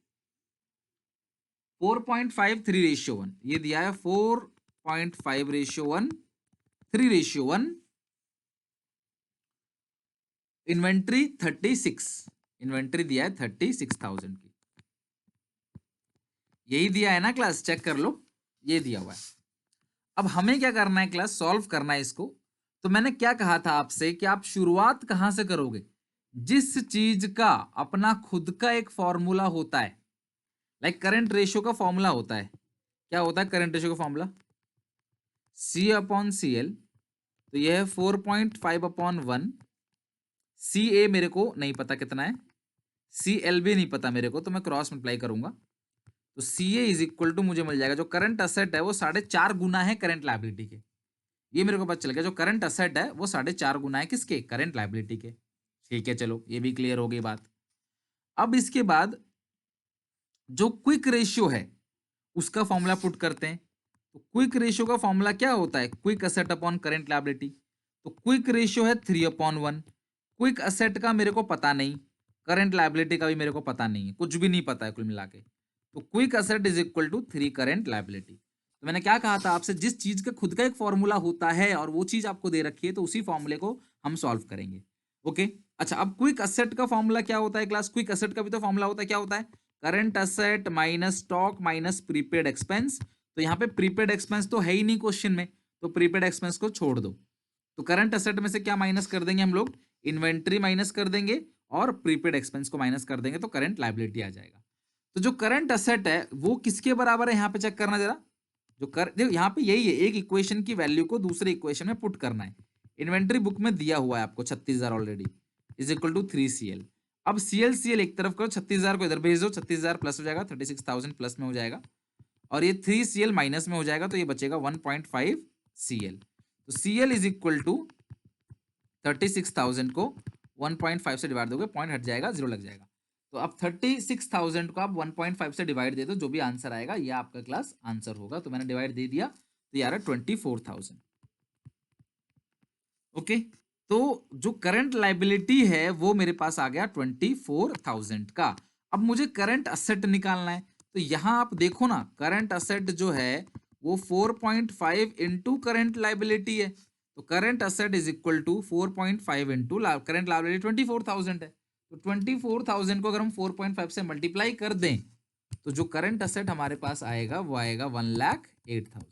4.53:1, ये दिया है 4.5:1, 3:1, इन्वेंट्री 36, इन्वेंट्री दिया है 36,000 की। यही दिया है ना क्लास, चेक कर लो, ये दिया हुआ है। अब हमें क्या करना है क्लास, सॉल्व करना है इसको। तो मैंने क्या कहा था आपसे कि आप शुरुआत कहां से करोगे, जिस चीज का अपना खुद का एक फॉर्मूला होता है। लाइक करंट रेशियो का फॉर्मूला होता है, क्या होता है करंट रेशियो का फॉर्मूला, C/CL। तो यह है 4.5/1। CA मेरे को नहीं पता कितना है, CL भी नहीं पता मेरे को, तो मैं क्रॉस मल्टीप्लाई करूंगा। तो CA इज इक्वल टू मुझे मिल जाएगा, जो करंट असेट है वो 4.5 गुना है करंट लायबिलिटी के। ये मेरे को पता चल गया, जो करंट असेट है वो 4.5 गुना है किसके, करंट लायबिलिटी के। ठीक है, चलो ये भी क्लियर हो गई बात। अब इसके बाद जो क्विक रेशियो है उसका फॉर्मूला पुट करते हैं। तो क्विक रेशियो का फॉर्मूला क्या होता है, quick asset upon current liability. तो क्विक रेशियो है 3/1। क्विक असेट का मेरे को पता नहीं, करंट लायबिलिटी का भी मेरे को पता नहीं है, कुछ भी नहीं पता है कुल मिला के। तो quick asset is equal to 3 current liability. तो मैंने क्या कहा था आपसे, जिस चीज का खुद का एक फॉर्मूला होता है और वो चीज आपको दे रखी है, तो उसी फॉर्मूले को हम सॉल्व करेंगे। ओके, अच्छा अब क्विक असेट का फॉर्मूला क्या होता है क्लास, क्विक असेट का भी तो फॉर्मूला होता है, क्या होता है, current asset minus stock minus prepaid expense. तो यहाँ पे प्रीपेड एक्सपेंस तो है ही नहीं क्वेश्चन में, तो प्रीपेड एक्सपेंस को छोड़ दो। तो करंट असेट में से क्या माइनस कर देंगे हम लोग, इन्वेंट्री माइनस कर देंगे, और प्रीपेड एक्सपेंस को माइनस कर देंगे, तो करंट लायबिलिटी आ जाएगा। तो जो करंट असेट है वो किसके बराबर है, यहाँ पे चेक करना जरा। जो कर देखो यहाँ पे यही है, एक इक्वेशन की वैल्यू को दूसरे इक्वेशन में पुट करना है। इन्वेंट्री बुक में दिया हुआ है आपको 36,000 already, is equal to 3CL। अब CL एक तरफ करो, 36,000 को इधर भेज दो, 36,000 प्लस हो जाएगा, 36,000 प्लस में हो जाएगा, और ये 3CL माइनस में हो जाएगा, तो ये बचेगा 1.5CL। तो CL इज इक्वल टू 36,000 को 1.5 से डिवाइड दोगे, पॉइंट हट जाएगा, 0 लग जाएगा। तो अब 36,000 को आप 1.5 से डिवाइड दे दो, जो भी आंसर आएगा ये आपका क्लास आंसर होगा। तो मैंने डिवाइड दे दिया, तो यार 24,000। ओके, तो जो करंट लायबिलिटी है वो मेरे पास आ गया 24,000 का। अब मुझे करंट असेट निकालना है, तो यहाँ आप देखो ना, करंट असेट जो है वो 4.5 इंटू करंट लाइबिलिटी है, तो current asset is equal to 4.5 into current liability 24,000 है, तो 24,000 को अगर हम 4.5 से मल्टीप्लाई कर दें तो जो करंट असेट हमारे पास आएगा वो आएगा 1,08,000।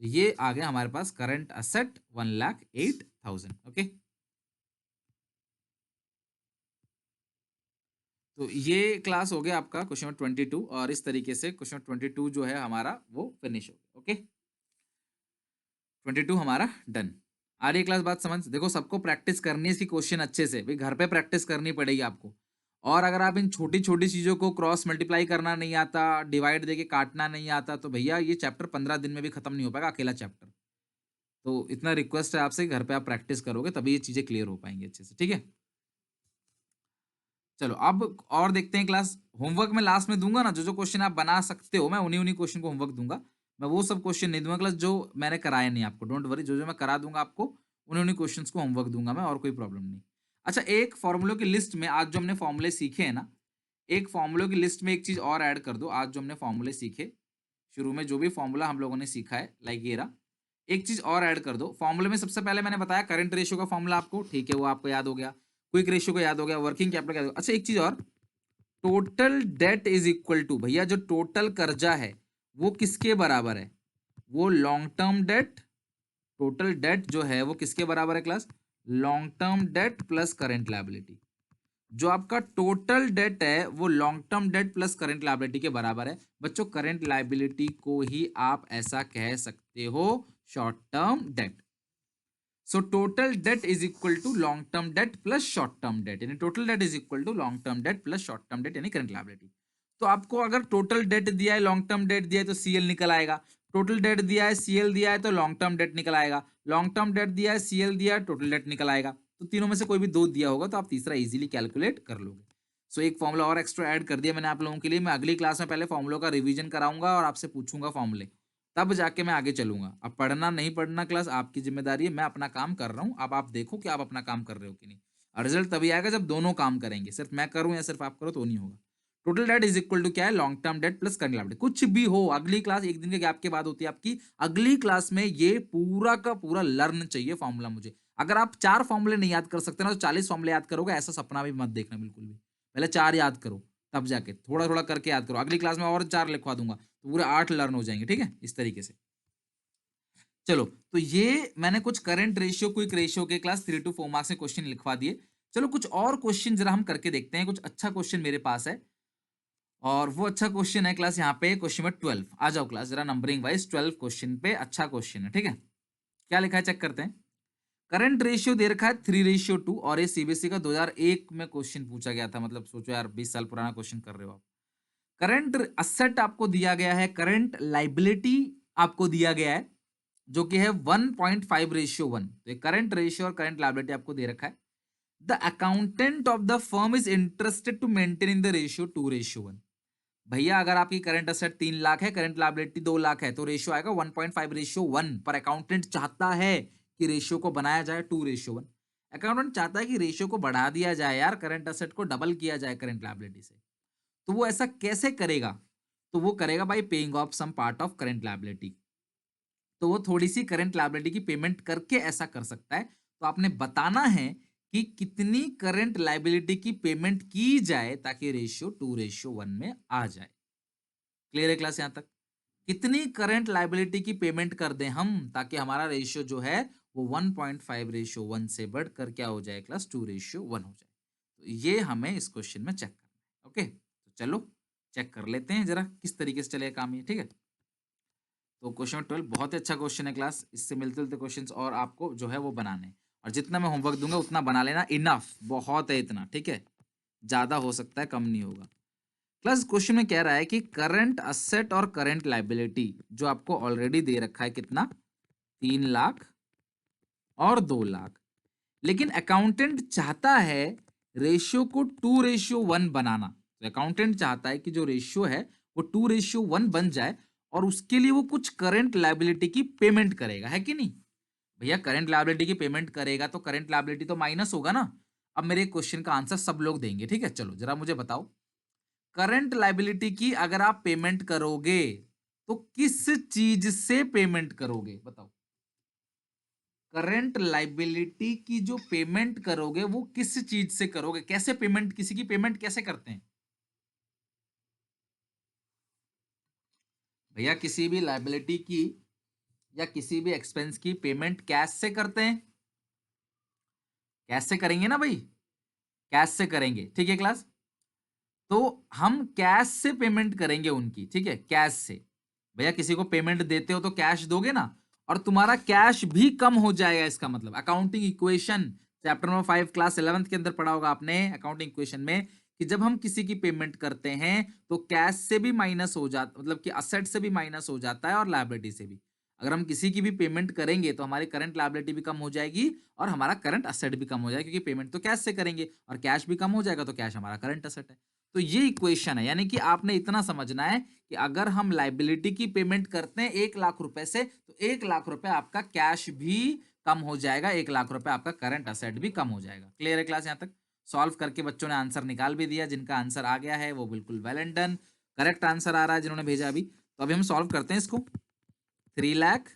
ये आ गया हमारे पास करंट असेट 1,08,000। ओके, तो ये क्लास हो गया आपका क्वेश्चन नंबर 22, और इस तरीके से क्वेश्चन 22 जो है हमारा वो फिनिश हो गया। ओके, 22 हमारा डन। आ रही क्लास बात समझ? देखो, सबको प्रैक्टिस करनी है इसकी क्वेश्चन अच्छे से, भाई घर पे प्रैक्टिस करनी पड़ेगी आपको। और अगर आप इन छोटी छोटी चीजों को क्रॉस मल्टीप्लाई करना नहीं आता, डिवाइड देके काटना नहीं आता, तो भैया ये चैप्टर 15 दिन में भी खत्म नहीं हो पाएगा, अकेला चैप्टर। तो इतना रिक्वेस्ट है आपसे, घर पे आप प्रैक्टिस करोगे तभी ये चीजें क्लियर हो पाएंगी अच्छे से, ठीक है? चलो अब और देखते हैं क्लास। होमवर्क में लास्ट में दूंगा ना, जो जो क्वेश्चन आप बना सकते हो, मैं उन्हीं उन्हीं क्वेश्चन को होमवर्क दूंगा। मैं वो सब क्वेश्चन नहीं दूंगा क्लास जो मैंने कराया नहीं आपको, डोंट वरी, जो जो मैं करा दूंगा आपको उन्हीं उन्हीं क्वेश्चन को होमवर्क दूंगा मैं, और कोई प्रॉब्लम नहीं। अच्छा, एक फॉर्मूलों की लिस्ट में आज जो हमने फॉर्मूले सीखे हैं ना, एक फॉर्मूलों की लिस्ट में एक चीज और ऐड कर दो। आज जो हमने फॉर्मूले सीखे, शुरू में जो भी फॉर्मूला हम लोगों ने सीखा है, लाइक ये रहा, एक चीज और ऐड कर दो फॉर्मूले में। सबसे पहले मैंने बताया करंट रेशियो का फॉर्मूला आपको, ठीक है, वो आपको याद हो गया। क्विक रेशियो को याद हो गया, वर्किंग कैपिटल का याद हो गया। अच्छा, एक चीज और, total debt is equal to, भैया जो टोटल कर्जा है वो किसके बराबर है? वो long term date, total date जो है वो किसके बराबर है class? Long term debt plus current liability. जो आपका टोटल डेट है वो long term debt plus current liability के बराबर है। बच्चों, करंट लायबिलिटी को ही आप ऐसा कह सकते हो, short term debt. So total debt is equal to long term debt plus short term debt, यानी total debt is equal to long term debt plus short term debt, यानी करंट लायबिलिटी। तो आपको अगर टोटल डेट दिया है, long term date दिया है, तो सीएल निकल आएगा। टोटल डेट दिया है, सीएल दिया है, तो लॉन्ग टर्म डेट निकल आएगा। लॉन्ग टर्म डेट दिया है, सीएल दिया है, टोटल डेट निकल आएगा। तो तीनों में से कोई भी दो दिया होगा तो आप तीसरा इजीली कैलकुलेट कर लोगे। सो एक फॉर्मूला और एक्स्ट्रा ऐड कर दिया मैंने आप लोगों के लिए। मैं अगली क्लास में पहले फॉर्मूलों का रिवीजन कराऊंगा और आपसे पूछूंगा फॉर्मूले, तब जाके मैं आगे चलूंगा। अब पढ़ना नहीं पढ़ना क्लास आपकी जिम्मेदारी है, मैं अपना काम कर रहा हूँ, अब आप देखो कि आप अपना काम कर रहे हो कि नहीं। और रिजल्ट तभी आएगा जब दोनों काम करेंगे, सिर्फ मैं करूँ या सिर्फ आप करो तो नहीं होगा। Total debt is equal to क्या है? Long term debt plus current liability. कुछ भी हो, अगली क्लास एक दिन के गैप के बाद होती है आपकी, अगली क्लास में ये पूरा का पूरा लर्न चाहिए फॉर्मूला मुझे। अगर आप 4 फॉर्मूले नहीं याद कर सकते ना, तो 40 फॉर्मूले याद करोगे, ऐसा सपना भी मत देखना बिल्कुल भी। पहले 4 याद करो, तब जाके थोड़ा थोड़ा करके याद करो। अगली क्लास में और 4 लिखवा दूंगा तो पूरे 8 लर्न हो जाएंगे, ठीक है, इस तरीके से। चलो, तो ये मैंने कुछ करंट रेशियो, क्विक रेशियो के क्लास 3 to 4 मार्क्स में क्वेश्चन लिखवा दिए। चलो कुछ और क्वेश्चन जरा हम करके देखते हैं। कुछ अच्छा क्वेश्चन मेरे पास है, और वो अच्छा क्वेश्चन है क्लास यहाँ पे क्वेश्चन नंबर 12। आ जाओ क्लास, जरा नंबरिंग वाइज 12 क्वेश्चन पे अच्छा क्वेश्चन है, ठीक है। क्या लिखा है चेक करते हैं। करंट रेशियो दे रखा है 3:2, और ये सीबीएसई का 2001 में क्वेश्चन पूछा गया था। मतलब सोचो यार, 20 साल पुराना क्वेश्चन कर रहे हो आप। करंट असेट आपको दिया गया है, करंट लाइबिलिटी आपको दिया गया है, जो कि है 1.5:1। तो करंट रेशियो और करंट लायबिलिटी आपको दे रखा है। The accountant of the firm is interested to maintain in the ratio 2:1। भैया अगर आपकी करंट असेट 3 लाख है, करंट लायबिलिटी 2 लाख है, तो रेशियो आएगा 1.5:1। पर अकाउंटेंट चाहता है कि रेशियो को बनाया जाए 2:1। अकाउंटेंट चाहता है कि रेशियो को बढ़ा दिया जाए यार, करंट असेट को डबल किया जाए करंट लायबिलिटी से। तो वो ऐसा कैसे करेगा? तो वो करेगा by paying off some part of current liability. तो वो थोड़ी सी करंट लायबिलिटी की पेमेंट करके ऐसा कर सकता है। तो आपने बताना है कि कितनी करंट लायबिलिटी की पेमेंट की जाए ताकि रेशियो 2:1 में आ जाए। क्लियर है क्लास? यहां तक कितनी करंट लायबिलिटी की पेमेंट कर दें हम ताकि हमारा रेशियो जो है वो 1.5:1 से बढ़कर क्या हो जाए क्लास? 2:1 हो जाए। तो ये हमें इस क्वेश्चन में चेक करना है। ओके, तो चलो चेक कर लेते हैं जरा किस तरीके से चलेगा काम ये, ठीक है। तो क्वेश्चन 12 बहुत ही अच्छा क्वेश्चन है क्लास। इससे मिलते जुलते क्वेश्चंस और आपको जो है वो बनाने हैं, और जितना मैं होमवर्क दूंगा उतना बना लेना, इनफ बहुत है इतना, ठीक है, ज्यादा हो सकता है कम नहीं होगा। क्लास क्वेश्चन में कह रहा है कि करंट असेट और करंट लायबिलिटी जो आपको ऑलरेडी दे रखा है कितना? 3 लाख और 2 लाख, लेकिन अकाउंटेंट चाहता है रेशियो को 2:1 बनाना। तो अकाउंटेंट चाहता है कि जो रेशियो है वो 2:1 बन जाए, और उसके लिए वो कुछ करंट लायबिलिटी की पेमेंट करेगा, है कि नहीं? भैया करंट लायबिलिटी की पेमेंट करेगा तो करंट लायबिलिटी तो माइनस होगा ना। अब मेरे क्वेश्चन का आंसर सब लोग देंगे, ठीक है। चलो जरा मुझे बताओ, करंट लायबिलिटी की अगर आप पेमेंट करोगे तो किस चीज से पेमेंट करोगे बताओ। करंट लायबिलिटी की जो पेमेंट करोगे वो किस चीज से करोगे, कैसे पेमेंट, किसी की पेमेंट कैसे करते हैं भैया? किसी भी लायबिलिटी की या किसी भी एक्सपेंस की पेमेंट कैश से करते हैं, कैश से करेंगे ना भाई, कैश से करेंगे, ठीक है क्लास। तो हम कैश से पेमेंट करेंगे उनकी, ठीक है, कैश से। भैया किसी को पेमेंट देते हो तो कैश दोगे ना, और तुम्हारा कैश भी कम हो जाएगा। इसका मतलब accounting equation chapter number 5 class 11th के अंदर पढ़ा होगा आपने अकाउंटिंग इक्वेशन में, कि जब हम किसी की पेमेंट करते हैं तो कैश से भी माइनस हो जाता, मतलब कि असेट से भी माइनस हो जाता है और लायबिलिटी से भी। अगर हम किसी की भी पेमेंट करेंगे तो हमारी करंट लायबिलिटी भी कम हो जाएगी और हमारा करंट असेट भी कम हो जाएगा, क्योंकि पेमेंट तो कैश से करेंगे और कैश भी कम हो जाएगा तो कैश हमारा करंट असेट है। तो ये इक्वेशन है, यानी कि आपने इतना समझना है कि अगर हम लायबिलिटी की पेमेंट करते हैं 1 लाख रुपए से, तो 1 लाख रुपए आपका कैश भी कम हो जाएगा, 1 लाख रुपए आपका करंट असेट भी कम हो जाएगा। क्लियर है क्लास? यहां तक सॉल्व करके बच्चों ने आंसर निकाल भी दिया। जिनका आंसर आ गया है वो बिल्कुल well and done, correct answer आ रहा है जिन्होंने भेजा अभी। तो अभी हम सॉल्व करते हैं इसको। 3 lakh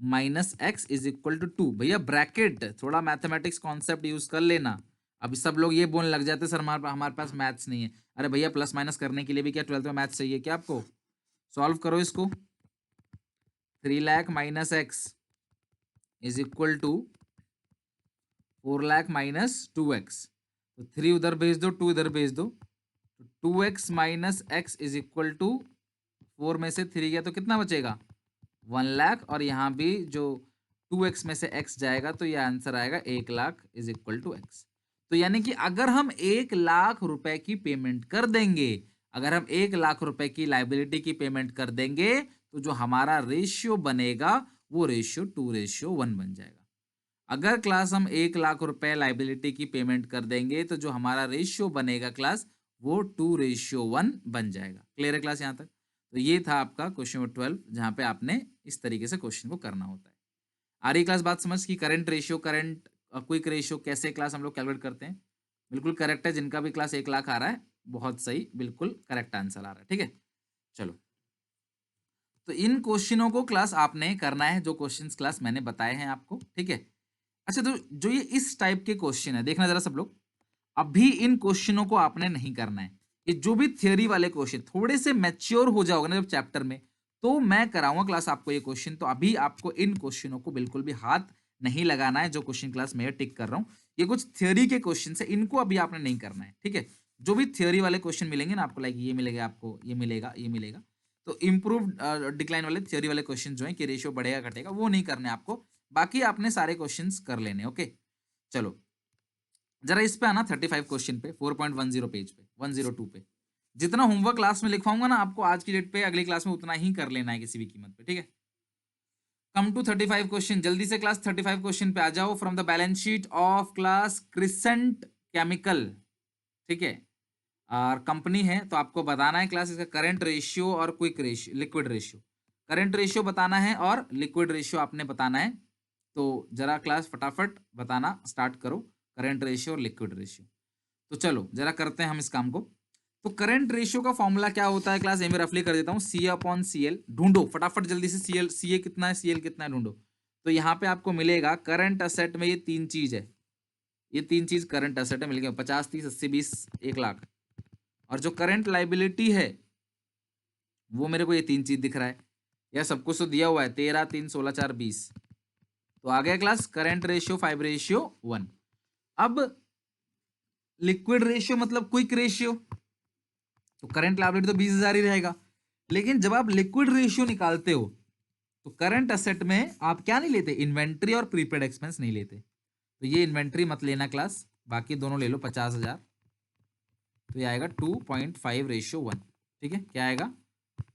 minus x is equal to 2। भैया ब्रैकेट, थोड़ा मैथमेटिक्स कॉन्सेप्ट यूज कर लेना। अभी सब लोग ये बोलने लग जाते सर हमारे पास मैथ्स नहीं है। अरे भैया प्लस माइनस करने के लिए भी क्या 12th में मैथ्स चाहिए क्या आपको? सॉल्व करो इसको। 3 lakh minus x is equal to 4 lakh minus 2x। तो 3 उधर भेज दो, 2 इधर भेज दो। तो 2x minus x is equal to 4 में से 3 गया तो कितना बचेगा? 1 लाख। और यहाँ भी जो 2x में से x जाएगा तो ये आंसर आएगा 1 lakh is equal to x। तो यानी कि अगर हम 1 लाख रुपए की पेमेंट कर देंगे, अगर हम 1 लाख रुपए की लाइबिलिटी की पेमेंट कर देंगे, तो जो हमारा रेशियो बनेगा वो रेशियो 2:1 बन जाएगा। अगर क्लास हम 1 लाख रुपए लाइबिलिटी की पेमेंट कर देंगे तो जो हमारा रेशियो बनेगा क्लास वो 2:1 बन जाएगा। क्लियर है क्लास यहाँ तक? तो ये था आपका क्वेश्चन नंबर 12, जहां पे आपने इस तरीके से क्वेश्चन को करना होता है। आ रही क्लास बात समझ की? Current ratio, current quick ratio कैसे क्लास हम लोग कैलकुलेट करते हैं? बिल्कुल करेक्ट है। जिनका भी क्लास 1 लाख आ रहा है, बहुत सही, बिल्कुल करेक्ट आंसर आ रहा है। ठीक है, चलो। तो इन क्वेश्चनों को क्लास आपने करना है, जो क्वेश्चंस क्लास मैंने बताए हैं आपको। ठीक है, अच्छा, तो जो ये इस टाइप के क्वेश्चन है, देखना जरा सब लोग, अभी इन क्वेश्चनों को आपने नहीं करना है। ये जो भी थियोरी वाले क्वेश्चन थोड़े से मैच्योर हो जाओगे ना जब चैप्टर में, तो मैं कराऊंगा क्लास आपको ये क्वेश्चन। तो अभी आपको इन क्वेश्चनों को बिल्कुल भी हाथ नहीं लगाना है, जो क्वेश्चन क्लास में टिक कर रहा हूं। ये कुछ थियोरी के क्वेश्चन है, इनको अभी आपने नहीं करना है। ठीक है, जो भी थियोरी वाले क्वेश्चन मिलेंगे ना आपको, लाइक ये मिलेगा आपको, ये मिलेगा, ये मिलेगा, तो इम्प्रूव डिक्लाइन वाले थियोरी वाले क्वेश्चन जो है कि रेशियो बढ़ेगा घटेगा, वो नहीं करने आपको। बाकी आपने सारे क्वेश्चंस कर लेने। ओके, चलो जरा इस पे आना 35 क्वेश्चन पे, 4.10 पेज पे, 102 पे। जितना होमवर्क क्लास में लिखवाऊंगा ना आपको आज की डेट पे, अगली क्लास में उतना ही कर लेना है किसी भी कीमत पे। ठीक है, कम टू 35 क्वेश्चन, जल्दी से क्लास 35 क्वेश्चन पे आ जाओ। From the balance sheet of class crescent chemical. ठीक है, और कंपनी है तो आपको बताना है क्लास इसका करंट रेशियो और quick ratio, liquid ratio. Current ratio बताना है और लिक्विड रेशियो आपने बताना है। तो जरा क्लास फटाफट बताना स्टार्ट करो, करंट रेशियो और लिक्विड रेशियो। तो चलो जरा करते हैं हम इस काम को। तो करंट रेशियो का फॉर्मूला क्या होता है क्लास, ये मैं रफली कर देता हूँ। CA/CL ढूंढो फटाफट जल्दी से, CA कितना है, CL कितना है ढूंढो। तो यहाँ पे आपको मिलेगा करंट असेट में ये तीन चीज है, ये तीन चीज करंट असेट है, मिल गया 50, 30, 80, 20, 1 लाख। और जो करंट लाइबिलिटी है वो मेरे को ये तीन चीज दिख रहा है, या सब कुछ तो दिया हुआ है, 13, 3, 16, 4, 20। तो आ गया क्लास करंट रेशियो 5:1। अब लिक्विड रेशियो मतलब क्विक रेशियो, तो करंट लायबिलिटी तो 20,000 ही रहेगा। लेकिन जब आप लिक्विड रेशियो निकालते हो तो करंट असेट में आप क्या नहीं लेते, इन्वेंट्री और प्रीपेड एक्सपेंस नहीं लेते। तो ये इन्वेंट्री मत लेना क्लास, बाकी दोनों ले लो 50,000। तो ये आएगा 2.5:1। ठीक है, क्या आएगा?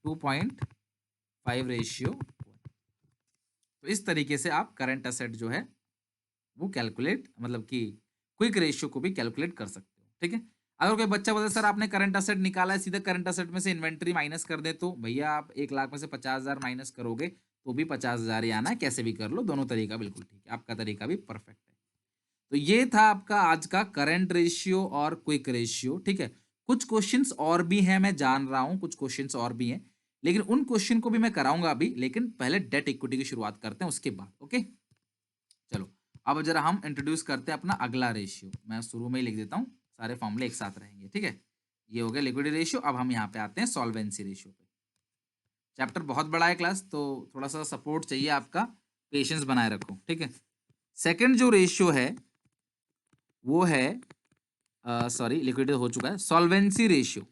2.5:1। तो इस तरीके से आप करंट असेट जो है वो कैलकुलेट, मतलब कि क्विक रेशियो को भी कैलकुलेट कर सकते हो। ठीक है, अगर कोई बच्चा बोलता है सर आपने करंट असेट निकाला है, सीधा करंट असेट में से इन्वेंट्री माइनस कर दे, तो भैया आप 1 लाख में से 50,000 माइनस करोगे तो भी 50,000 ही आना है, कैसे भी कर लो, दोनों तरीका बिल्कुल ठीक है, आपका तरीका भी परफेक्ट है। तो ये था आपका आज का करंट रेशियो और क्विक रेशियो। ठीक है, कुछ क्वेश्चंस और भी हैं, मैं जान रहा हूं कुछ क्वेश्चंस और भी हैं, लेकिन उन क्वेश्चन को भी मैं कराऊंगा अभी, लेकिन पहले डेट इक्विटी की शुरुआत करते हैं उसके बाद। ओके चलो, अब जरा हम इंट्रोड्यूस करते हैं अपना अगला रेशियो। मैं शुरू में ही लिख देता हूँ, सारे फॉर्मूले एक साथ रहेंगे। ठीक है, ये हो गया लिक्विडिटी रेशियो। अब हम यहाँ पे आते हैं सॉल्वेंसी रेशियो पे। चैप्टर बहुत बड़ा है क्लास, तो थोड़ा सा सपोर्ट चाहिए आपका, पेशेंस बनाए रखो। ठीक है, सेकंड जो रेशियो है वो है सॉरी लिक्विडिटी हो चुका है, सॉल्वेंसी रेशियो।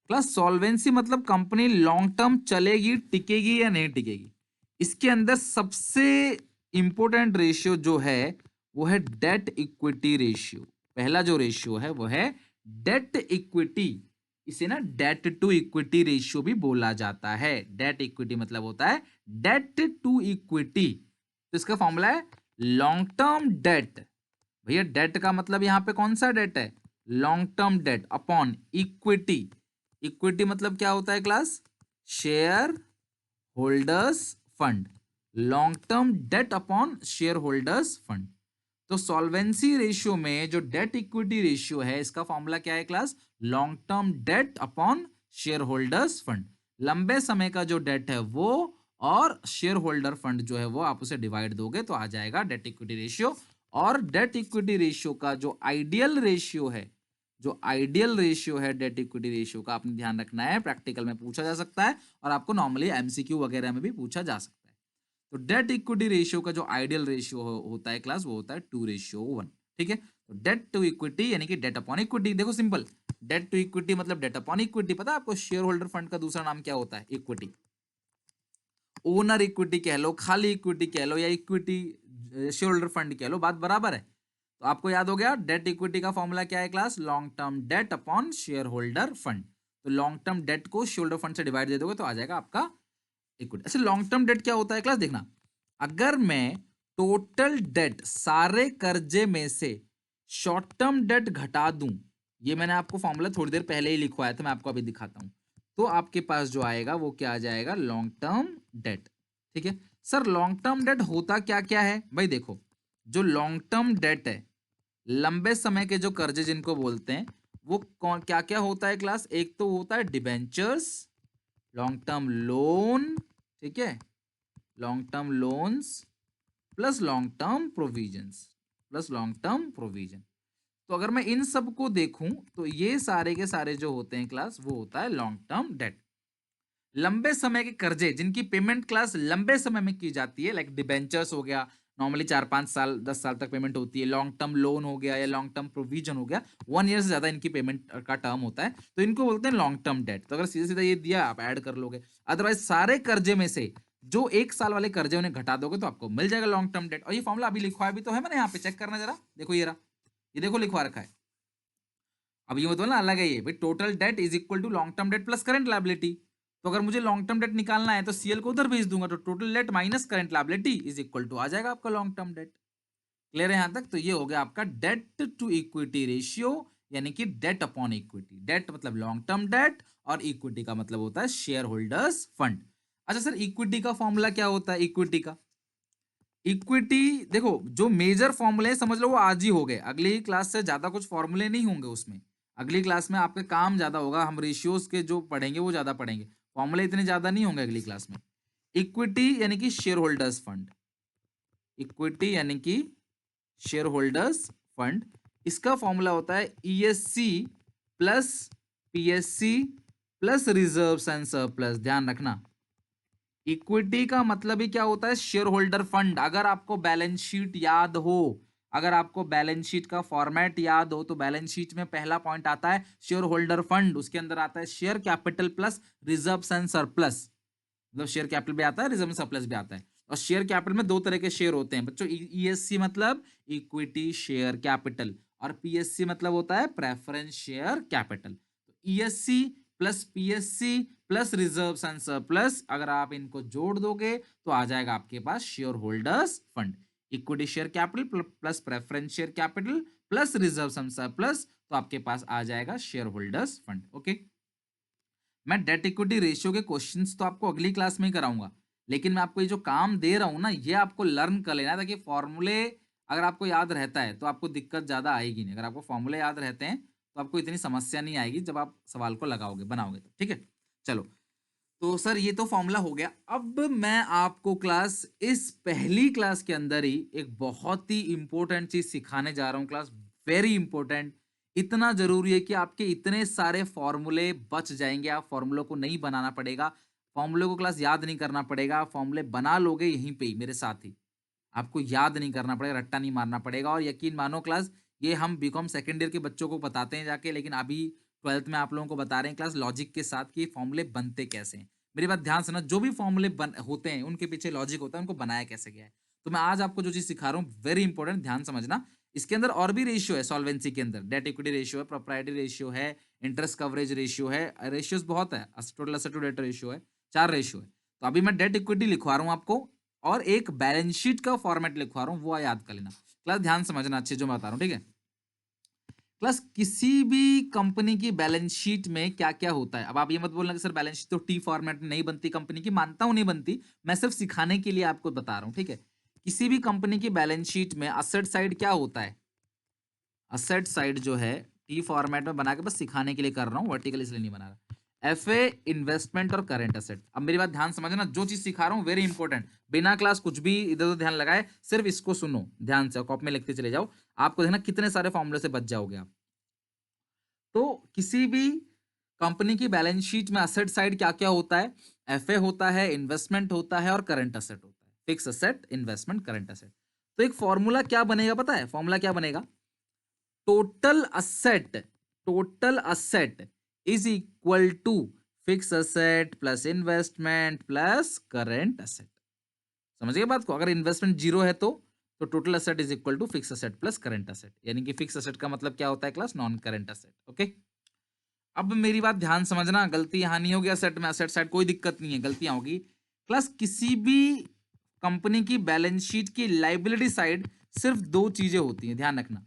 क्लास सॉल्वेंसी मतलब कंपनी लॉन्ग टर्म चलेगी, टिकेगी या नहीं टिकेगी। इसके अंदर सबसे इंपॉर्टेंट रेशियो जो है वो है डेट इक्विटी रेशियो। पहला जो रेशियो है वो है डेट इक्विटी। इसे ना डेट टू इक्विटी रेशियो भी बोला जाता है। डेट इक्विटी मतलब होता है डेट टू इक्विटी। तो इसका फॉर्मूला है लॉन्ग टर्म डेट। भैया डेट का मतलब यहां पे कौन सा डेट है, long term date upon equity. Equity मतलब क्या होता है class, share holders fund. Long term date upon share holders fund. तो सॉल्वेंसी रेशियो में जो डेट इक्विटी रेशियो है, इसका फॉर्मूला क्या है class, long term date upon share holders fund. लंबे समय का जो डेट है वो और शेयर होल्डर फंड जो है वो आप उसे डिवाइड दोगे तो आ जाएगा डेट इक्विटी रेशियो। और डेट इक्विटी रेशियो का जो आइडियल रेशियो है, जो आइडियल रेशियो है डेट इक्विटी रेशियो का, आपने ध्यान रखना है, प्रैक्टिकल में पूछा जा सकता है और आपको नॉर्मली एमसीक्यू वगैरह में भी पूछा जा सकता है। तो डेट इक्विटी रेशियो का जो आइडियल रेशियो होता है क्लास, वो होता है 2:1। ठीक है, तो डेट टू इक्विटी यानी कि डेट अपॉन इक्विटी। देखो सिंपल, डेट टू इक्विटी मतलब डेट अपॉन इक्विटी। पता है आपको शेयर होल्डर फंड का दूसरा नाम क्या होता है, इक्विटी। ओनर इक्विटी कह लो, खाली इक्विटी कह लो, या इक्विटी शेयर होल्डर फंड कह लो, बात बराबर है। तो आपको याद हो गया डेट इक्विटी का फॉर्मूला क्या है class, long term date upon share holder fund. तो लॉन्ग टर्म डेट को शेयर होल्डर फंड से डिवाइड दे दोगे तो आ जाएगा आपका इक्विटी। अच्छा, लॉन्ग टर्म डेट क्या होता है क्लास, देखना, अगर मैं टोटल डेट सारे कर्जे में से शॉर्ट टर्म डेट घटा दूं, ये मैंने आपको फॉर्मूला थोड़ी देर पहले ही लिखवाया था, मैं आपको अभी दिखाता हूं, तो आपके पास जो आएगा वो क्या आ जाएगा, लॉन्ग टर्म डेट। ठीक है सर, लॉन्ग टर्म डेट होता क्या क्या है भाई, देखो जो लॉन्ग टर्म डेट है, लंबे समय के जो कर्जे जिनको बोलते हैं, वो कौन क्या क्या होता है क्लास, एक तो होता है डिबेंचर्स, लॉन्ग टर्म लोन, ठीक है, long term loans plus long term provisions, plus long term provision. तो अगर मैं इन सब को देखूं तो ये सारे के सारे जो होते हैं क्लास, वो होता है लॉन्ग टर्म डेट। लंबे समय के कर्जे जिनकी पेमेंट क्लास लंबे समय में की जाती है, लाइक डिबेंचर्स हो गया, नॉर्मली 4-5 साल 10 साल तक पेमेंट होती है। लॉन्ग टर्म लोन हो गया या लॉन्ग टर्म प्रोविजन हो गया, 1 ईयर से ज्यादा इनकी पेमेंट का टर्म होता है, तो इनको बोलते हैं लॉन्ग टर्म डेट। तो अगर सीधा सीधा ये दिया आप ऐड कर लोगे, अदरवाइज सारे कर्जे में से जो 1 साल वाले कर्जे उन्हें घटा दोगे तो आपको मिल जाएगा लॉन्ग टर्म डेट। और ये फॉर्मूला अभी लिखवाया भी तो है मैंने, यहाँ पे चेक करना जरा, देखो ये रहा, ये देखो लिखवा रखा है। अब ये मतलब ना अलग है, ये भाई total debt is equal to long term debt plus current liability. तो अगर मुझे लॉन्ग टर्म डेट निकालना है तो सीएल को उधर भेज दूंगा, तो total debt minus current liability is equal to आ जाएगा आपका लॉन्ग टर्म डेट। क्लियर है यहां तक? तो ये हो गया आपका डेट टू इक्विटी रेशियो, यानी कि डेट अपॉन इक्विटी। डेट मतलब लॉन्ग टर्म डेट और इक्विटी का मतलब होता है शेयर होल्डर्स फंड। अच्छा सर, इक्विटी का फॉर्मूला क्या होता है, इक्विटी का, इक्विटी देखो जो मेजर फॉर्मूले समझ लो वो आज ही हो गए, अगली क्लास से ज्यादा कुछ फॉर्मूले नहीं होंगे उसमें। अगली क्लास में आपका काम ज्यादा होगा, हम रेशियोज के जो पढ़ेंगे वो ज्यादा पढ़ेंगे, फॉर्मूले इतने ज्यादा नहीं होंगे अगली क्लास में। इक्विटी यानी कि शेयर होल्डर्स फंड, इक्विटी यानी कि शेयर होल्डर्स फंड, इसका फॉर्मूला होता है ESC plus PSC plus reserves and surplus. ध्यान रखना, इक्विटी का मतलब ही क्या होता है, शेयर होल्डर फंड। अगर आपको बैलेंस शीट याद हो, अगर आपको बैलेंस शीट का फॉर्मेट याद हो, तो बैलेंस शीट में पहला पॉइंट आता है शेयर होल्डर फंड, उसके अंदर आता है share capital plus reserves and surplus. मतलब शेयर कैपिटल भी आता है, रिजर्व सरप्लस भी आता है। और शेयर कैपिटल में दो तरह के शेयर होते हैं बच्चों, ईएससी मतलब इक्विटी शेयर कैपिटल, और पीएससी मतलब होता है preference share capital. ESC plus PSC plus reserve and surplus, अगर आप इनको जोड़ दोगे तो आ जाएगा आपके पास share holders fund. Equity share capital plus preference share capital plus reserve and surplus, तो आपके पास आ जाएगा शेयर होल्डर्स फंड। ओके, मैं डेट इक्विटी रेशियो के क्वेश्चंस तो आपको अगली क्लास में ही कराऊंगा, लेकिन मैं आपको ये जो काम दे रहा हूं ना, ये आपको लर्न कर लेना, ताकि फॉर्मूले अगर आपको याद रहता है तो आपको दिक्कत ज्यादा आएगी नहीं। अगर आपको फॉर्मूले याद रहते हैं तो आपको इतनी समस्या नहीं आएगी जब आप सवाल को लगाओगे, बनाओगे तो, ठीक है। चलो, तो सर ये तो फॉर्मूला हो गया। अब मैं आपको क्लास इस पहली क्लास के अंदर ही एक बहुत ही इंपॉर्टेंट चीज सिखाने जा रहा हूँ क्लास, वेरी इंपॉर्टेंट। इतना जरूरी है कि आपके इतने सारे फॉर्मूले बच जाएंगे, आप फॉर्मूलों को नहीं बनाना पड़ेगा, फॉर्मूले को क्लास याद नहीं करना पड़ेगा, फॉर्मूले बना लोगे यहीं पे ही मेरे साथ ही। आपको याद नहीं करना पड़ेगा, रट्टा नहीं मारना पड़ेगा। और यकीन मानो क्लास, ये हम बीकॉम सेकेंड ईयर के बच्चों को बताते हैं जाके, लेकिन अभी ट्वेल्थ में आप लोगों को बता रहे हैं क्लास लॉजिक के साथ कि फॉर्मूले बनते कैसे हैं। मेरी बात ध्यान से ना, जो भी फॉर्मूले होते हैं उनके पीछे लॉजिक होता है, उनको बनाया कैसे गया है। तो मैं आज आपको जो चीज सिखा रहा हूँ वेरी इंपॉर्टेंट, ध्यान समझना। इसके अंदर और भी रेशियो है सॉल्वेंसी के अंदर, डेट इक्विटी रेशियो है, प्रोप्राइटरी रेशियो है, इंटरेस्ट कवरेज रेशियो है, रेशियोज बहुत है, total asset to debt ratio है, 4 रेशियो है। तो अभी मैं डेट इक्विटी लिखवा रहा हूँ आपको, और एक बैलेंस शीट का फॉर्मेट लिखवा रहा हूँ, वो याद कर लेना क्लास, ध्यान समझना अच्छे जो मैं बता रहा हूँ, ठीक है क्लास। किसी भी कंपनी की बैलेंस शीट में क्या क्या होता है, अब आप ये मत बोलना कि सर बैलेंस शीट तो टी फॉर्मेट में नहीं बनती कंपनी की, मानता हूं नहीं बनती, मैं सिर्फ सिखाने के लिए आपको बता रहा हूं, ठीक है। किसी भी कंपनी की बैलेंस शीट में असेट साइड क्या होता है, असेट साइड जो है टी फॉर्मेट में बना के बस सिखाने के लिए कर रहा हूं, वर्टिकल इसलिए नहीं बना रहा। एफए, इन्वेस्टमेंट और करंट असेट। अब मेरी बात ध्यान समझना, जो चीज सिखा रहा हूं वेरी इंपॉर्टेंट, बिना क्लास कुछ भी इधर उधर ध्यान लगाए, सिर्फ इसको सुनो ध्यान से, कॉपी में लिखते चले जाओ, आपको देखना कितने सारे फॉर्मूले से बच जाओगे आप। तो किसी भी कंपनी की बैलेंस शीट में असेट साइड क्या क्या होता है, एफए होता है, इन्वेस्टमेंट होता है और करंट असेट होता है, fix asset, investment, current asset. तो एक फॉर्मूला क्या बनेगा पता है, फॉर्मूला क्या बनेगा, total asset is equal to fix asset plus investment plus current asset. समझिए बात को, अगर इन्वेस्टमेंट जीरो है तो total asset is equal to fix asset plus current asset, यानी कि फिक्स असेट का मतलब क्या होता है class, non current asset, okay. अब मेरी बात ध्यान समझना, गलती यहां नहीं होगी, असेट में असेट साइड कोई दिक्कत नहीं है, गलतियां होगी क्लास। किसी भी कंपनी की बैलेंस शीट की लाइबिलिटी साइड सिर्फ दो चीजें होती हैं, ध्यान रखना।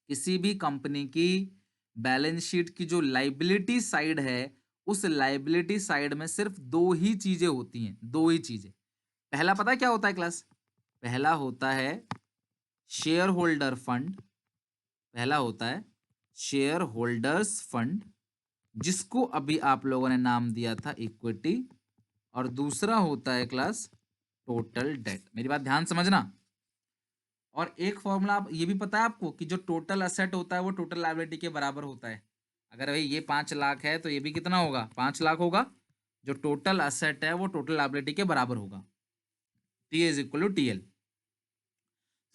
किसी भी कंपनी की बैलेंस शीट की जो लाइबिलिटी साइड है, उस लाइबिलिटी साइड में सिर्फ दो ही चीजें होती हैं, दो ही चीजें। पहला पता है क्या होता है क्लास, पहला होता है शेयर होल्डर फंड, पहला होता है शेयर होल्डर्स फंड, जिसको अभी आप लोगों ने नाम दिया था इक्विटी, और दूसरा होता है क्लास टोटल डेट। मेरी बात ध्यान समझना। और एक फॉर्मूला आप ये भी पता है आपको कि जो टोटल असेट होता है वो टोटल लायबिलिटी के बराबर होता है। अगर भाई ये 5 लाख है तो ये भी कितना होगा, 5 लाख होगा। जो टोटल असेट है वो टोटल लायबिलिटी के बराबर होगा, T is equal to TL.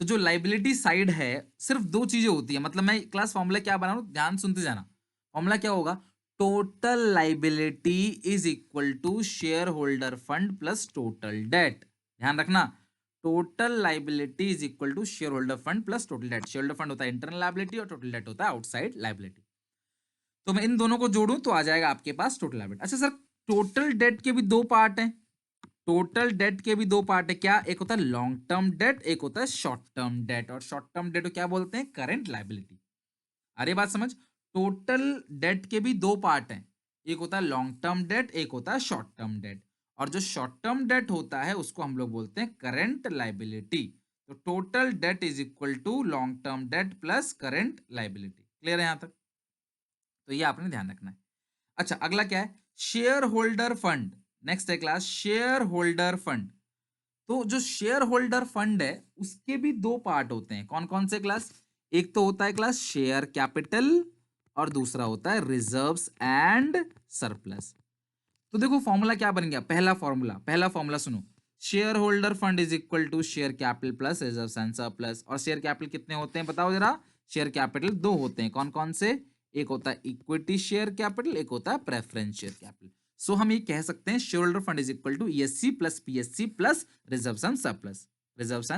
तो जो लाइबिलिटी साइड है, सिर्फ दो चीजें होती है, मतलब मैं क्लास फॉर्मूला क्या बना रहा हूं ध्यान सुनते जाना। फॉर्मूला क्या होगा, total liability is equal to share holder fund plus total debt. ध्यान रखना, total liability is equal to share holder fund plus total debt. Share holder fund होता है इंटरनल लाइबिलिटी और टोटल डेट होता है आउटसाइड लाइबिलिटी। तो मैं इन दोनों को जोड़ूं तो आ जाएगा आपके पास टोटल लाइबिलिटी। अच्छा सर, टोटल डेट के भी दो पार्ट हैं, टोटल डेट के भी दो पार्ट है क्या, एक होता है लॉन्ग टर्म डेट, एक होता है शॉर्ट टर्म डेट। और शॉर्ट टर्म डेट को क्या बोलते हैं, करंट लायबिलिटी। अरे बात समझ, टोटल डेट के भी दो पार्ट हैं, एक होता है लॉन्ग टर्म डेट, एक होता है शॉर्ट टर्म डेट। और जो शॉर्ट टर्म डेट होता है उसको हम लोग बोलते हैं करंट लायबिलिटी। तो total debt is equal to long term debt plus current liability. Clear है यहां तक, तो ये आपने ध्यान रखना है। अच्छा अगला क्या है, शेयर होल्डर फंड। नेक्स्ट है क्लास शेयर होल्डर फंड। तो जो शेयर होल्डर फंड है उसके भी दो पार्ट होते हैं, कौन कौन से क्लास, एक तो होता है क्लास शेयर कैपिटल और दूसरा होता है रिजर्व्स एंड सरप्लस। तो देखो फॉर्मूला क्या बन गया, पहला फॉर्मूला सुनो, share holder fund is equal to share capital plus reserves and surplus. और शेयर कैपिटल कितने होते हैं बताओ जरा, शेयर कैपिटल दो होते हैं, कौन कौन से, एक होता है इक्विटी शेयर कैपिटल, एक होता है प्रेफरेंस शेयर कैपिटल। सो हम ये कह सकते हैं share holder fund is equal to ESC plus PSC plus reserves and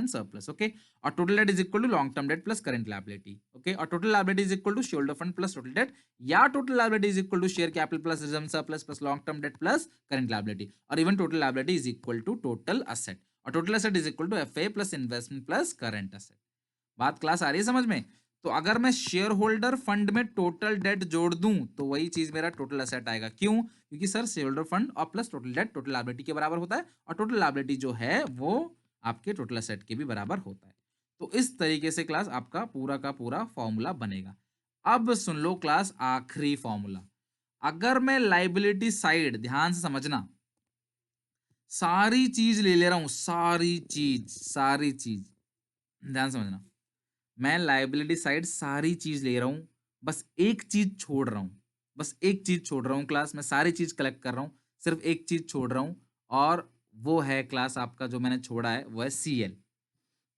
surplus, okay. और total debt is equal to long term debt plus current liability, okay. और total liability is equal to share holder fund plus total debt, या total liability is equal to share capital plus reserve surplus plus long term debt plus current liability. और even total liability is equal to total asset, और total asset is equal to FA plus investment plus current asset. बात class आ रही है समझ में। तो अगर मैं शेयर होल्डर फंड में टोटल डेट जोड़ दूं तो वही चीज मेरा टोटल असेट आएगा, क्यों, क्योंकि सर शेयर होल्डर फंड और plus total date total liability के बराबर होता है, और टोटल लायबिलिटी जो है वो आपके टोटल असेट के भी बराबर होता है। तो इस तरीके से क्लास आपका पूरा का पूरा फॉर्मूला बनेगा। अब सुन लो क्लास आखिरी फॉर्मूला। अगर मैं लाइबिलिटी साइड, ध्यान से समझना, सारी चीज ले रहा हूं, सारी चीज ध्यान से समझना, मैं लाइबिलिटी साइड सारी चीज ले रहा हूं, बस एक चीज छोड़ रहा हूं, बस एक चीज छोड़ रहा हूं क्लास, मैं सारी चीज कलेक्ट कर रहा हूं, सिर्फ एक चीज छोड़ रहा हूं, और वो है क्लास आपका, जो मैंने छोड़ा है वो है सीएल।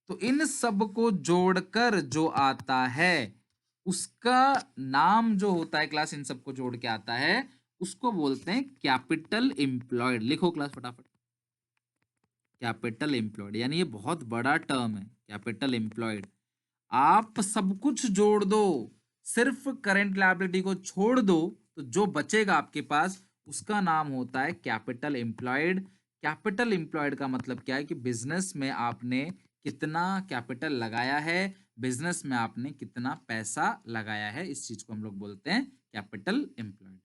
तो इन सब को जोड़कर जो आता है उसका नाम जो होता है क्लास, इन सबको जोड़ के आता है, उसको बोलते हैं कैपिटल एम्प्लॉयड। लिखो क्लास फटाफट, कैपिटल एम्प्लॉयड, यानी ये बहुत बड़ा टर्म है कैपिटल एम्प्लॉयड। आप सब कुछ जोड़ दो, सिर्फ करंट लायबिलिटी को छोड़ दो, तो जो बचेगा आपके पास उसका नाम होता है कैपिटल एम्प्लॉयड। कैपिटल एम्प्लॉयड का मतलब क्या है कि बिजनेस में आपने कितना कैपिटल लगाया है, बिजनेस में आपने कितना पैसा लगाया है, इस चीज को हम लोग बोलते हैं कैपिटल एम्प्लॉयड।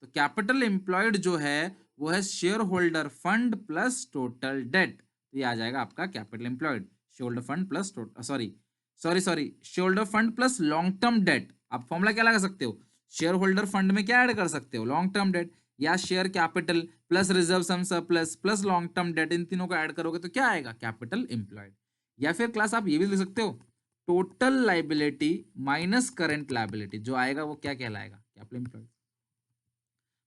तो कैपिटल एम्प्लॉयड जो है वो है share holder fund plus total date, तो ये आ जाएगा आपका capital employed. Share holder fund plus sorry share fund plus long term date. आप फॉर्मूला क्या लगा सकते हो, शेयर होल्डर फंड में क्या ऐड कर सकते हो, लॉन्ग टर्म डेट, या share capital plus reserve sum surplus plus long term debt, इन तीनों को ऐड करोगे तो क्या आएगा, कैपिटल एम्प्लॉयड। या फिर क्लास आप ये भी लिख सकते हो, total liability minus current liability, जो आएगा वो क्या कहलाएगा, कैपिटल एम्प्लॉयड।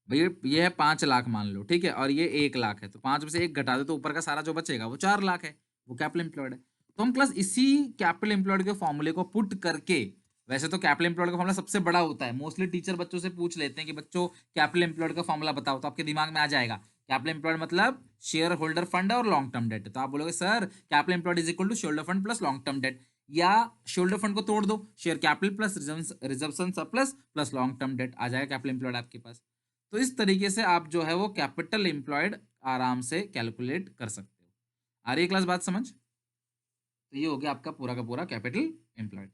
भैया ये है 5 लाख मान लो, ठीक है, और ये 1 लाख है, तो 5 में से 1 घटा दो तो ऊपर का सारा जो बचेगा वो 4 लाख है, वो कैपिटल एम्प्लॉयड है। तो हम क्लास इसी कैपिटल एम्प्लॉयड के फॉर्मूले को पुट करके, वैसे तो कैपिटल एम्प्लॉयड का फॉर्मूला सबसे बड़ा होता है, मोस्टली टीचर बच्चों से पूछ लेते हैं कि बच्चों कैपिटल एम्प्लॉयड का फॉर्मूला बताओ, तो आपके दिमाग में आ जाएगा कैपिटल एम्प्लॉयड मतलब शेयर होल्डर फंड और लॉन्ग टर्म डेट, तो आप बोलोगे sir capital employed is equal to share holder fund plus long term debt, या शेयर होल्डर फंड को तोड़ दो, share capital plus reservation surplus plus long term debt, आ जाएगा कैपिटल एम्प्लॉयड आपके पास। तो इस तरीके से आप जो है वो कैपिटल एम्प्लॉयड आराम से कैलकुलेट कर सकते हो। आ रही है क्लास बात समझ? तो ये हो गया आपका पूरा का पूरा कैपिटल एम्प्लॉयड।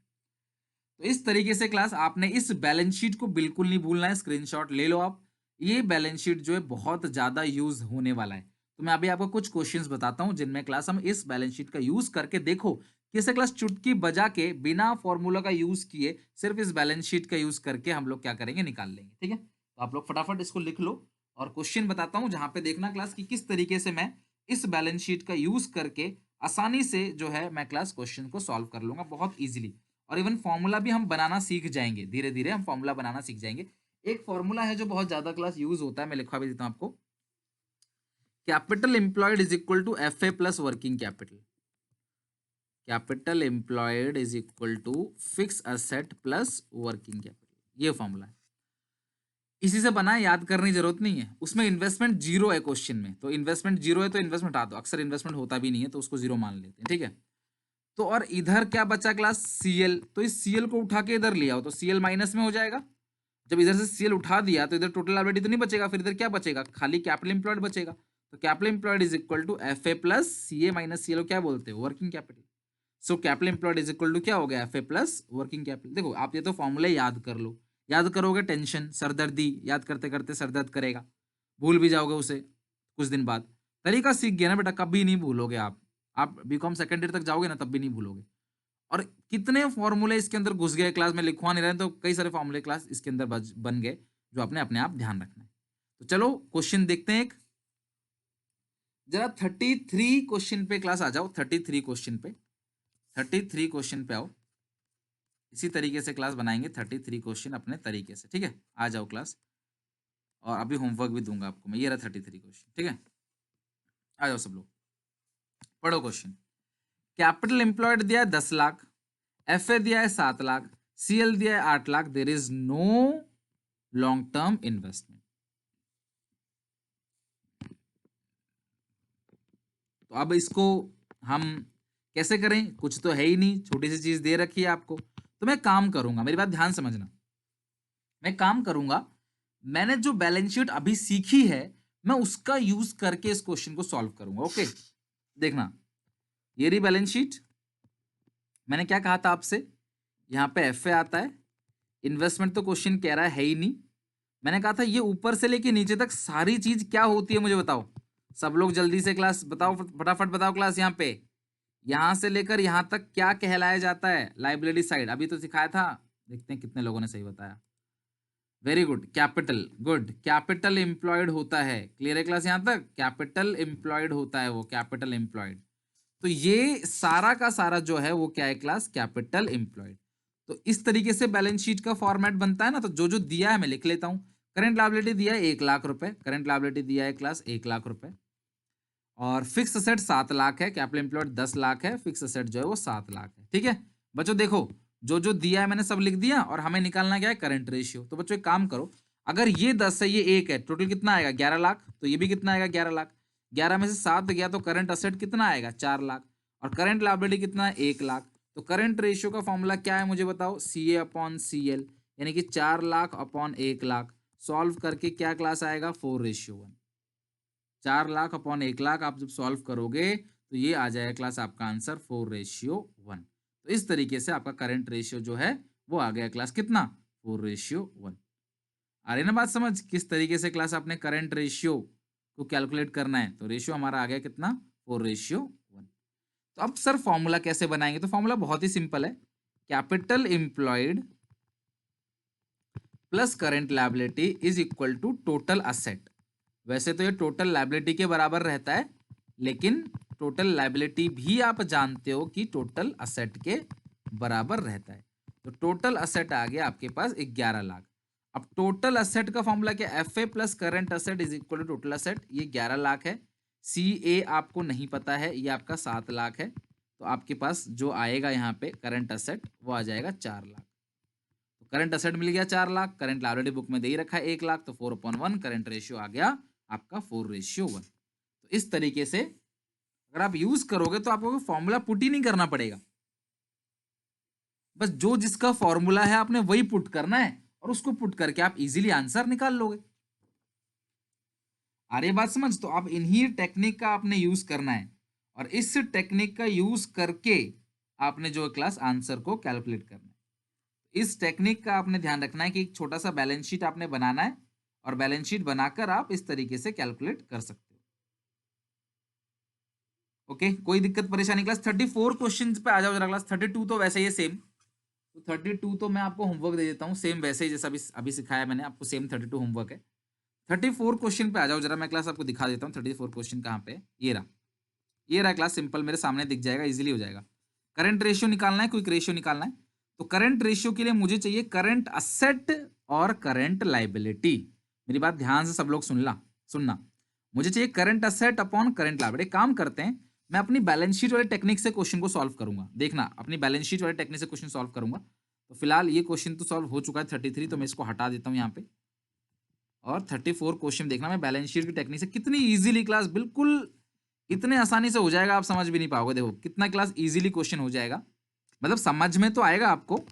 तो इस तरीके से क्लास आपने इस बैलेंस शीट को बिल्कुल नहीं भूलना है, स्क्रीनशॉट ले लो आप। ये बैलेंस शीट जो है बहुत ज्यादा यूज होने वाला है, तो मैं अभी आपको कुछ क्वेश्चंस बताता हूं जिनमें क्लास हम इस बैलेंस शीट का यूज करके, देखो कैसे क्लास चुटकी बजा के बिना फॉर्मूला का यूज किए सिर्फ इस बैलेंस शीट का यूज करके हम लोग क्या करेंगे, निकाल लेंगे। ठीक है, तो आप लोग फटाफट इसको लिख लो, और क्वेश्चन बताता हूं जहां पे देखना क्लास कि किस तरीके से मैं इस बैलेंस शीट का यूज करके आसानी से जो है मैं क्लास क्वेश्चन को सॉल्व कर लूंगा बहुत इजीली। और इवन फॉर्मूला भी हम बनाना सीख जाएंगे, धीरे धीरे हम फॉर्मूला बनाना सीख जाएंगे। एक फॉर्मूला है जो बहुत ज्यादा क्लास यूज होता है, मैं लिखवा भी देता हूं आपको, capital employed is equal to F A plus working capital. Capital employed is equal to fix asset plus working capital, ये फॉर्मूला है। इसी से बना है, याद करने की जरूरत नहीं है। उसमें इन्वेस्टमेंट जीरो है क्वेश्चन में, तो इन्वेस्टमेंट जीरो है तो इन्वेस्टमेंट हटा दो, अक्सर इन्वेस्टमेंट होता भी नहीं है तो उसको जीरो मान लेते हैं। ठीक है, तो और इधर क्या बचा क्लास, सीएल, तो इस सीएल को उठा के इधर ले आओ तो सीएल माइनस में हो जाएगा। जब इधर से सीएल उठा दिया तो इधर टोटल लायबिलिटी तो नहीं बचेगा, फिर इधर क्या बचेगा, खाली कैपिटल एम्प्लॉयड बचेगा। तो capital employed is equal to F A plus C A minus CL, क्या बोलते हैं, working capital. So capital employed is equal to क्या हो गया, F A plus working capital. देखो आप ये तो फॉर्मूले याद कर लो, याद करोगे टेंशन सरदर्दी, याद करते करते सरदर्द करेगा, भूल भी जाओगे उसे कुछ दिन बाद। तरीका सीख गया ना बेटा, कभी नहीं भूलोगे आप बीकॉम सेकेंड ईयर तक जाओगे ना तब भी नहीं भूलोगे। और कितने फॉर्मूले इसके अंदर घुस गए क्लास में, लिखवा नहीं रहे तो कई सारे फॉर्मूले क्लास इसके अंदर बन गए, जो आपने अपने आप ध्यान रखना है। तो चलो क्वेश्चन देखते हैं एक, जरा 33 क्वेश्चन पे क्लास आ जाओ, 33 क्वेश्चन पे, 33 क्वेश्चन पे आओ। इसी तरीके से क्लास बनाएंगे 33 क्वेश्चन अपने तरीके से। ठीक है, आ जाओ क्लास, और अभी होमवर्क भी दूंगा आपको मैं। ये रहा 33 क्वेश्चन, ठीक है, आ जाओ सब लोग, पढ़ो क्वेश्चन। कैपिटल एम्प्लॉयड दिया है 10 लाख, एफ ए दिया है 7 लाख, सीएल दिया है 8 lakh, there is no long term investment. तो अब इसको हम कैसे करें, कुछ तो है ही नहीं, छोटी सी चीज दे रखी है आपको। तो मैं काम करूंगा, मेरी बात ध्यान समझना, मैं काम करूंगा, मैंने जो बैलेंस शीट अभी सीखी है मैं उसका यूज करके इस क्वेश्चन को सॉल्व करूंगा। ओके, देखना, ये रही बैलेंस शीट। मैंने क्या कहा था आपसे, यहाँ पे एफ ए आता है, इन्वेस्टमेंट तो क्वेश्चन कह रहा है ही नहीं। मैंने कहा था ये ऊपर से लेके नीचे तक सारी चीज क्या होती है मुझे बताओ, सब लोग जल्दी से क्लास बताओ, फटाफट बताओ क्लास। यहाँ पे यहां से लेकर यहां तक क्या कहलाया जाता है, लाइबिलिटी साइड अभी तो सिखाया था, देखते हैं कितने लोगों ने सही बताया। Very good, capital, good, capital employed होता है। क्लियर है क्लास यहाँ तक? कैपिटल एम्प्लॉयड होता है वो, कैपिटल एम्प्लॉयड। तो ये सारा का सारा जो है वो क्या है क्लास? Capital employed. तो इस तरीके से बैलेंस शीट का फॉर्मेट बनता है ना। तो जो जो दिया है मैं लिख लेता हूं। करंट लायबिलिटी दिया है 1 लाख रुपए, करंट लायबिलिटी दिया है क्लास 1 लाख रुपए, और फिक्स असेट 7 लाख है, कैपिटल एम्प्लॉयड 10 लाख है, फिक्स असेट जो है वो 7 लाख है। ठीक है बच्चों, देखो जो जो दिया है मैंने सब लिख दिया, और हमें निकालना क्या है? Current ratio. तो बच्चों एक काम करो, अगर ये 10 है ये 1 है, टोटल कितना आएगा? 11 लाख। तो ये भी कितना आएगा? 11 लाख। 11 में से 7 गया तो करंट असेट कितना आएगा? 4 लाख। और करंट लायबिलिटी कितना है? 1 लाख। तो करंट रेशियो का फॉर्मूला क्या है मुझे बताओ? CA अपॉन CL, यानी कि 4 लाख अपॉन 1 लाख। सॉल्व करके क्या क्लास आएगा? 4:1। 4 लाख अपॉन 1 लाख आप जब सॉल्व करोगे तो ये आ जाएगा क्लास आपका आंसर 4:1। तो इस तरीके से आपका करंट रेशियो जो है वो आ गया क्लास कितना? 4:1। आ रही ना बात समझ? किस तरीके से क्लास आपने करंट रेशियो को कैलकुलेट करना है। तो रेशियो हमारा आ गया कितना? 4:1। तो अब सर फॉर्मूला कैसे बनाएंगे? तो फॉर्मूला बहुत ही सिंपल है, capital employed plus current liability is equal to total asset. वैसे तो ये टोटल लायबिलिटी के बराबर रहता है, लेकिन टोटल लायबिलिटी भी आप जानते हो कि टोटल असेट के बराबर रहता है। तो टोटल असेट आ गया आपके पास 11 लाख। अब टोटल असेट का फॉर्मूला क्या? FA plus current asset is equal to total asset. ये 11 लाख है। CA आपको नहीं पता है, ये आपका 7 लाख है। तो आपके पास जो आएगा यहाँ पे करंट असेट वो आ जाएगा 4 लाख। तो करंट असेट मिल गया 4 लाख, करंट लायबिलिटी बुक में दे ही रखा है 1 लाख, तो 4/1 करंट रेशियो आ गया आपका 4:1। तो इस तरीके से अगर आप यूज करोगे तो आपको फॉर्मूला पुट ही नहीं करना पड़ेगा, बस जो जिसका फॉर्मूला है आपने वही पुट करना है, और उसको पुट करके आप इजीली आंसर निकाल लोगे। अरे बात समझ? तो आप इन्हीं टेक्निक का आपने यूज करना है, और इस टेक्निक का यूज करके आपने जो क्लास आंसर को कैलकुलेट करना है। इस टेक्निक का आपने ध्यान रखना है कि एक छोटा सा बैलेंस शीट आपने बनाना है, और बैलेंस शीट बनाकर आप इस तरीके से कैलकुलेट कर सकते हो। ओके, कोई दिक्कत परेशानी? क्लास 34 क्वेश्चन पे आ जाओ जरा। क्लास 32 तो वैसे ही है सेम, तो 32 तो मैं आपको होमवर्क दे देता हूँ सेम वैसे ही जैसा अभी अभी सिखाया मैंने आपको, सेम 32 होमवर्क है। 34 क्वेश्चन पे आ जाओ जरा, मैं क्लास आपको दिखा देता हूँ 34 क्वेश्चन कहाँ पे है। ये रहा क्लास, सिंपल मेरे सामने दिख जाएगा, इजीली हो जाएगा। करंट रेशियो निकालना है, क्विक रेशियो निकालना है। तो करंट रेशियो के लिए मुझे चाहिए करंट असेट और करंट लायबिलिटी। मेरी बात ध्यान से सब लोग सुनना। मुझे चाहिए current asset upon current liability. काम करते हैं, मैं अपनी बैलेंस शीट वाले टेक्निक से क्वेश्चन को सॉल्व करूंगा। देखना, अपनी बैलेंस शीट वाले टेक्निक से क्वेश्चन सॉल्व करूंगा। तो फिलहाल ये क्वेश्चन तो सॉल्व हो चुका है 33, तो मैं इसको हटा देता हूँ यहाँ पे। और 34 क्वेश्चन देखना मैं बैलेंस शीट की टेक्निक से कितनी इजीली क्लास, बिल्कुल इतने आसानी से हो जाएगा, आप समझ भी नहीं पाओगे। देखो कितना क्लास इजीली क्वेश्चन हो जाएगा, मतलब समझ में तो आएगा आपको,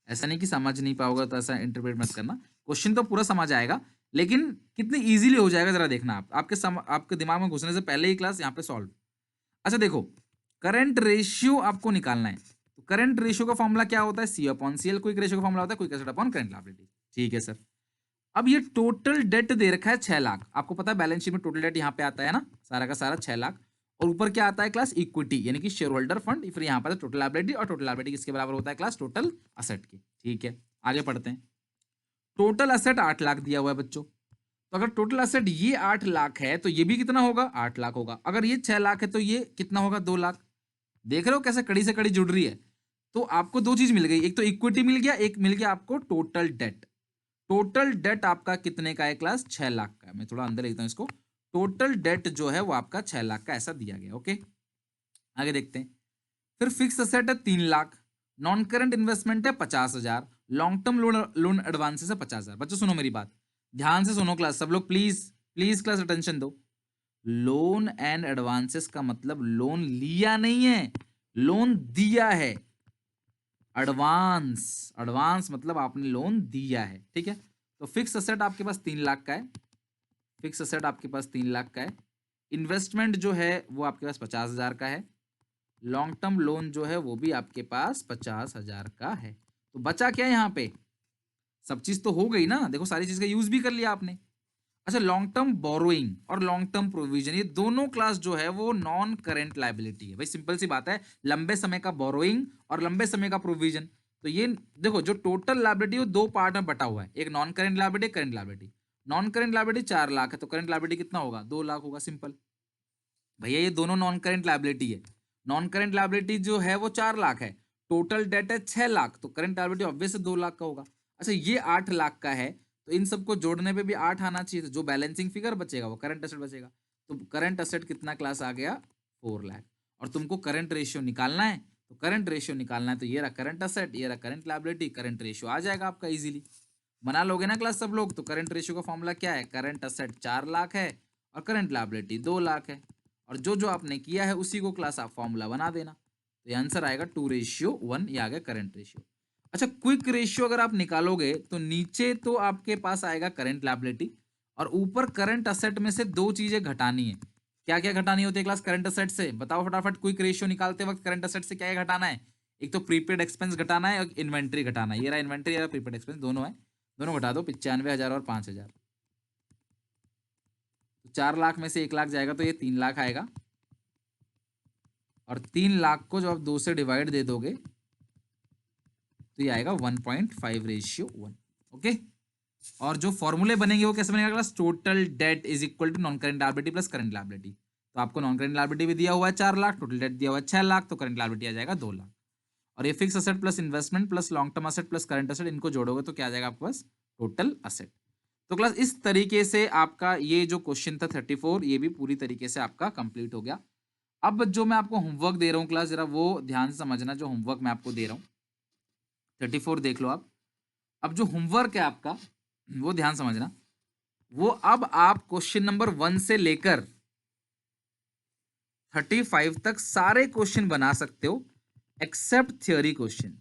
ऐसा नहीं कि समझ नहीं पाओगे, तो ऐसा इंटरप्रेट मत करना। क्वेश्चन तो पूरा समझ आएगा, लेकिन कितनी इजीली हो जाएगा जरा देखना आप। आपके दिमाग में घुसने से पहले ही क्लास यहाँ पे सॉल्व। अच्छा देखो, करंट रेशियो आपको निकालना है। तो करंट रेशियो का फॉर्मूला क्या होता है? C/CL। क्विक रेशियो का फॉर्मूला होता है quick asset upon current liability. ठीक है सर। अब ये टोटल डेट दे रखा है 6 लाख। आपको पता है बैलेंस शीट में टोटल डेट यहाँ पे आता है ना, सारा का सारा 6 लाख। और ऊपर क्या आता है क्लास? इक्विटी, यानी कि शेयर होल्डर फंड। फिर यहाँ पर टोटल लायबिलिटी, और टोटल लायबिलिटी किसके बराबर होता है क्लास? टोटल असेट के। ठीक है, आगे पढ़ते हैं। टोटल असेट 8 लाख दिया हुआ है बच्चों। तो अगर टोटल असेट ये 8 लाख है तो ये भी कितना होगा? 8 लाख होगा। अगर ये 6 लाख है तो ये कितना होगा? 2 लाख। देख रहे हो कैसे कड़ी से कड़ी जुड़ रही है? तो आपको दो चीज मिल गई, एक तो इक्विटी मिल गया, एक मिल गया आपको टोटल डेट। टोटल डेट आपका कितने का है क्लास? 6 लाख का है। मैं थोड़ा अंदर लिखता हूं इसको। टोटल डेट जो है वो आपका 6 लाख का ऐसा दिया गया। ओके, आगे देखते हैं। फिर फिक्स असेट है 3 लाख, नॉन करंट इन्वेस्टमेंट है 50,000, लॉन्ग टर्म लोन एडवांसेस है 50,000। बच्चों सुनो मेरी बात, ध्यान से सुनो क्लास, सब लोग प्लीज प्लीज क्लास अटेंशन दो। लोन एंड एडवांसेस का मतलब लोन लिया नहीं है, लोन दिया है। एडवांस, एडवांस मतलब आपने लोन दिया है। ठीक है, तो फिक्स असेट आपके पास 3 लाख का है। फिक्स असेट आपके पास 3 लाख का है। इन्वेस्टमेंट जो है वो आपके पास 50,000 का है। लॉन्ग टर्म लोन जो है वो भी आपके पास 50,000 का है। तो बचा क्या है यहाँ पे? सब चीज तो हो गई ना, देखो सारी चीज का यूज भी कर लिया आपने। अच्छा, लॉन्ग टर्म बोरोइंग और लॉन्ग टर्म प्रोविजन, ये दोनों क्लास जो है वो नॉन करेंट लायबिलिटी है। भाई सिंपल सी बात है, लंबे समय का बोरोइंग और लंबे समय का प्रोविजन। तो ये देखो जो टोटल लायबिलिटी वो दो पार्ट में बटा हुआ है, एक non current liability, current liability. Non current liability 4 lakh है तो करंट लायबिलिटी कितना होगा, 2 लाख होगा, सिंपल। भैया ये दोनों नॉन करेंट लायबिलिटी है, नॉन करेंट लायबिलिटी जो है वो 4 लाख है, टोटल डेट है 6 लाख, तो करंट लायबिलिटी ऑब्वियस 2 लाख का होगा। अच्छा ये 8 लाख का है, तो इन सबको जोड़ने पे भी 8 आना चाहिए, तो जो बैलेंसिंग फिगर बचेगा वो करंट असेट बचेगा। तो करंट असेट कितना क्लास आ गया, 4 लाख। और तुमको करंट रेशियो निकालना है, तो करंट रेशियो निकालना है, तो ये रहा करंट असेट, ये रहा करंट लायबिलिटी, करंट रेशियो आ जाएगा आपका इजीली। बना लोगे ना क्लास सब लोग। तो करंट रेशियो का फॉर्मूला क्या है, करंट असेट 4 लाख है और करंट लायबिलिटी 2 लाख है, और जो जो आपने किया है उसी को क्लास आप फॉर्मूला बना देना। तो ये आंसर आएगा 2:1, ये आ गया करंट रेशियो। अच्छा क्विक रेशियो अगर आप निकालोगे तो नीचे तो आपके पास आएगा करंट लायबिलिटी, और ऊपर करंट असेट में से दो चीजें घटानी है। क्या क्या घटानी होती है क्लास करंट असेट से, बताओ फटाफट। क्विक रेशियो निकालते वक्त करंट असेट से क्या क्या घटाना है, एक तो प्रीपेड एक्सपेंस घटाना है और इन्वेंट्री घटाना है। ये रहा इन्वेंट्री, ये रहा प्रीपेड एक्सपेंस, दोनों है, दोनों घटा दो, 95,000 और 5,000। तो 4 लाख में से 1 लाख जाएगा तो ये 3 लाख आएगा, और 3 लाख को जब आप 2 से डिवाइड दे दोगे तो ये आएगा 1.5:1। ओके, और जो फॉर्मूले बनेंगे वो कैसे बनेगा class, total debt is equal to non current liability plus current liability. तो आपको नॉन करेंट लायबिलिटी भी दिया हुआ है 4 लाख, टोटल डेट दिया हुआ है 6 लाख, तो करंट लायबिलिटी आ जाएगा 2 लाख। और ये fix asset plus investment plus long term asset plus current asset, इनको जोड़ोगे तो क्या आ जाएगा आपके पास, टोटल असेट। तो क्लास इस तरीके से आपका ये जो क्वेश्चन था 34, ये भी पूरी तरीके से आपका कंप्लीट हो गया। अब जो मैं आपको होमवर्क दे रहा हूँ क्लास, जरा वो ध्यान से समझना, जो होमवर्क मैं आपको दे रहा हूँ 34 देख लो आप। अब जो होमवर्क है आपका वो ध्यान समझना, वो अब आप क्वेश्चन नंबर 1 से लेकर 35 तक सारे क्वेश्चन बना सकते हो, एक्सेप्ट थ्योरी क्वेश्चन।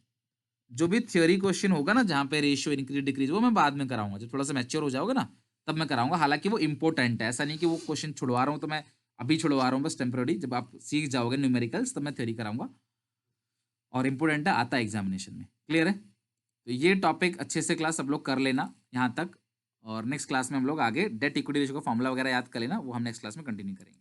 जो भी थ्योरी क्वेश्चन होगा ना, जहां पे रेशियो इंक्रीज डिक्रीज, वो मैं बाद में कराऊंगा, जब थोड़ा सा मैच्योर हो जाओगे ना तब मैं कराऊंगा। हालांकि वो इंपॉर्टेंट है, ऐसा नहीं कि वो क्वेश्चन छुड़वा रहा हूं तो मैं अभी छुड़वा रहा हूँ बस टेम्पररी, जब आप सीख जाओगे न्यूमेरिकल्स तब मैं थ्योरी कराऊंगा, और इंपॉर्टेंट है, आता है एग्जामिनेशन में। क्लियर है, तो ये टॉपिक अच्छे से क्लास सब लोग कर लेना यहाँ तक, और नेक्स्ट क्लास में हम लोग आगे डेट इक्विटी रेशियो का फॉर्मूला वगैरह याद कर लेना, वो हम नेक्स्ट क्लास में कंटिन्यू करेंगे।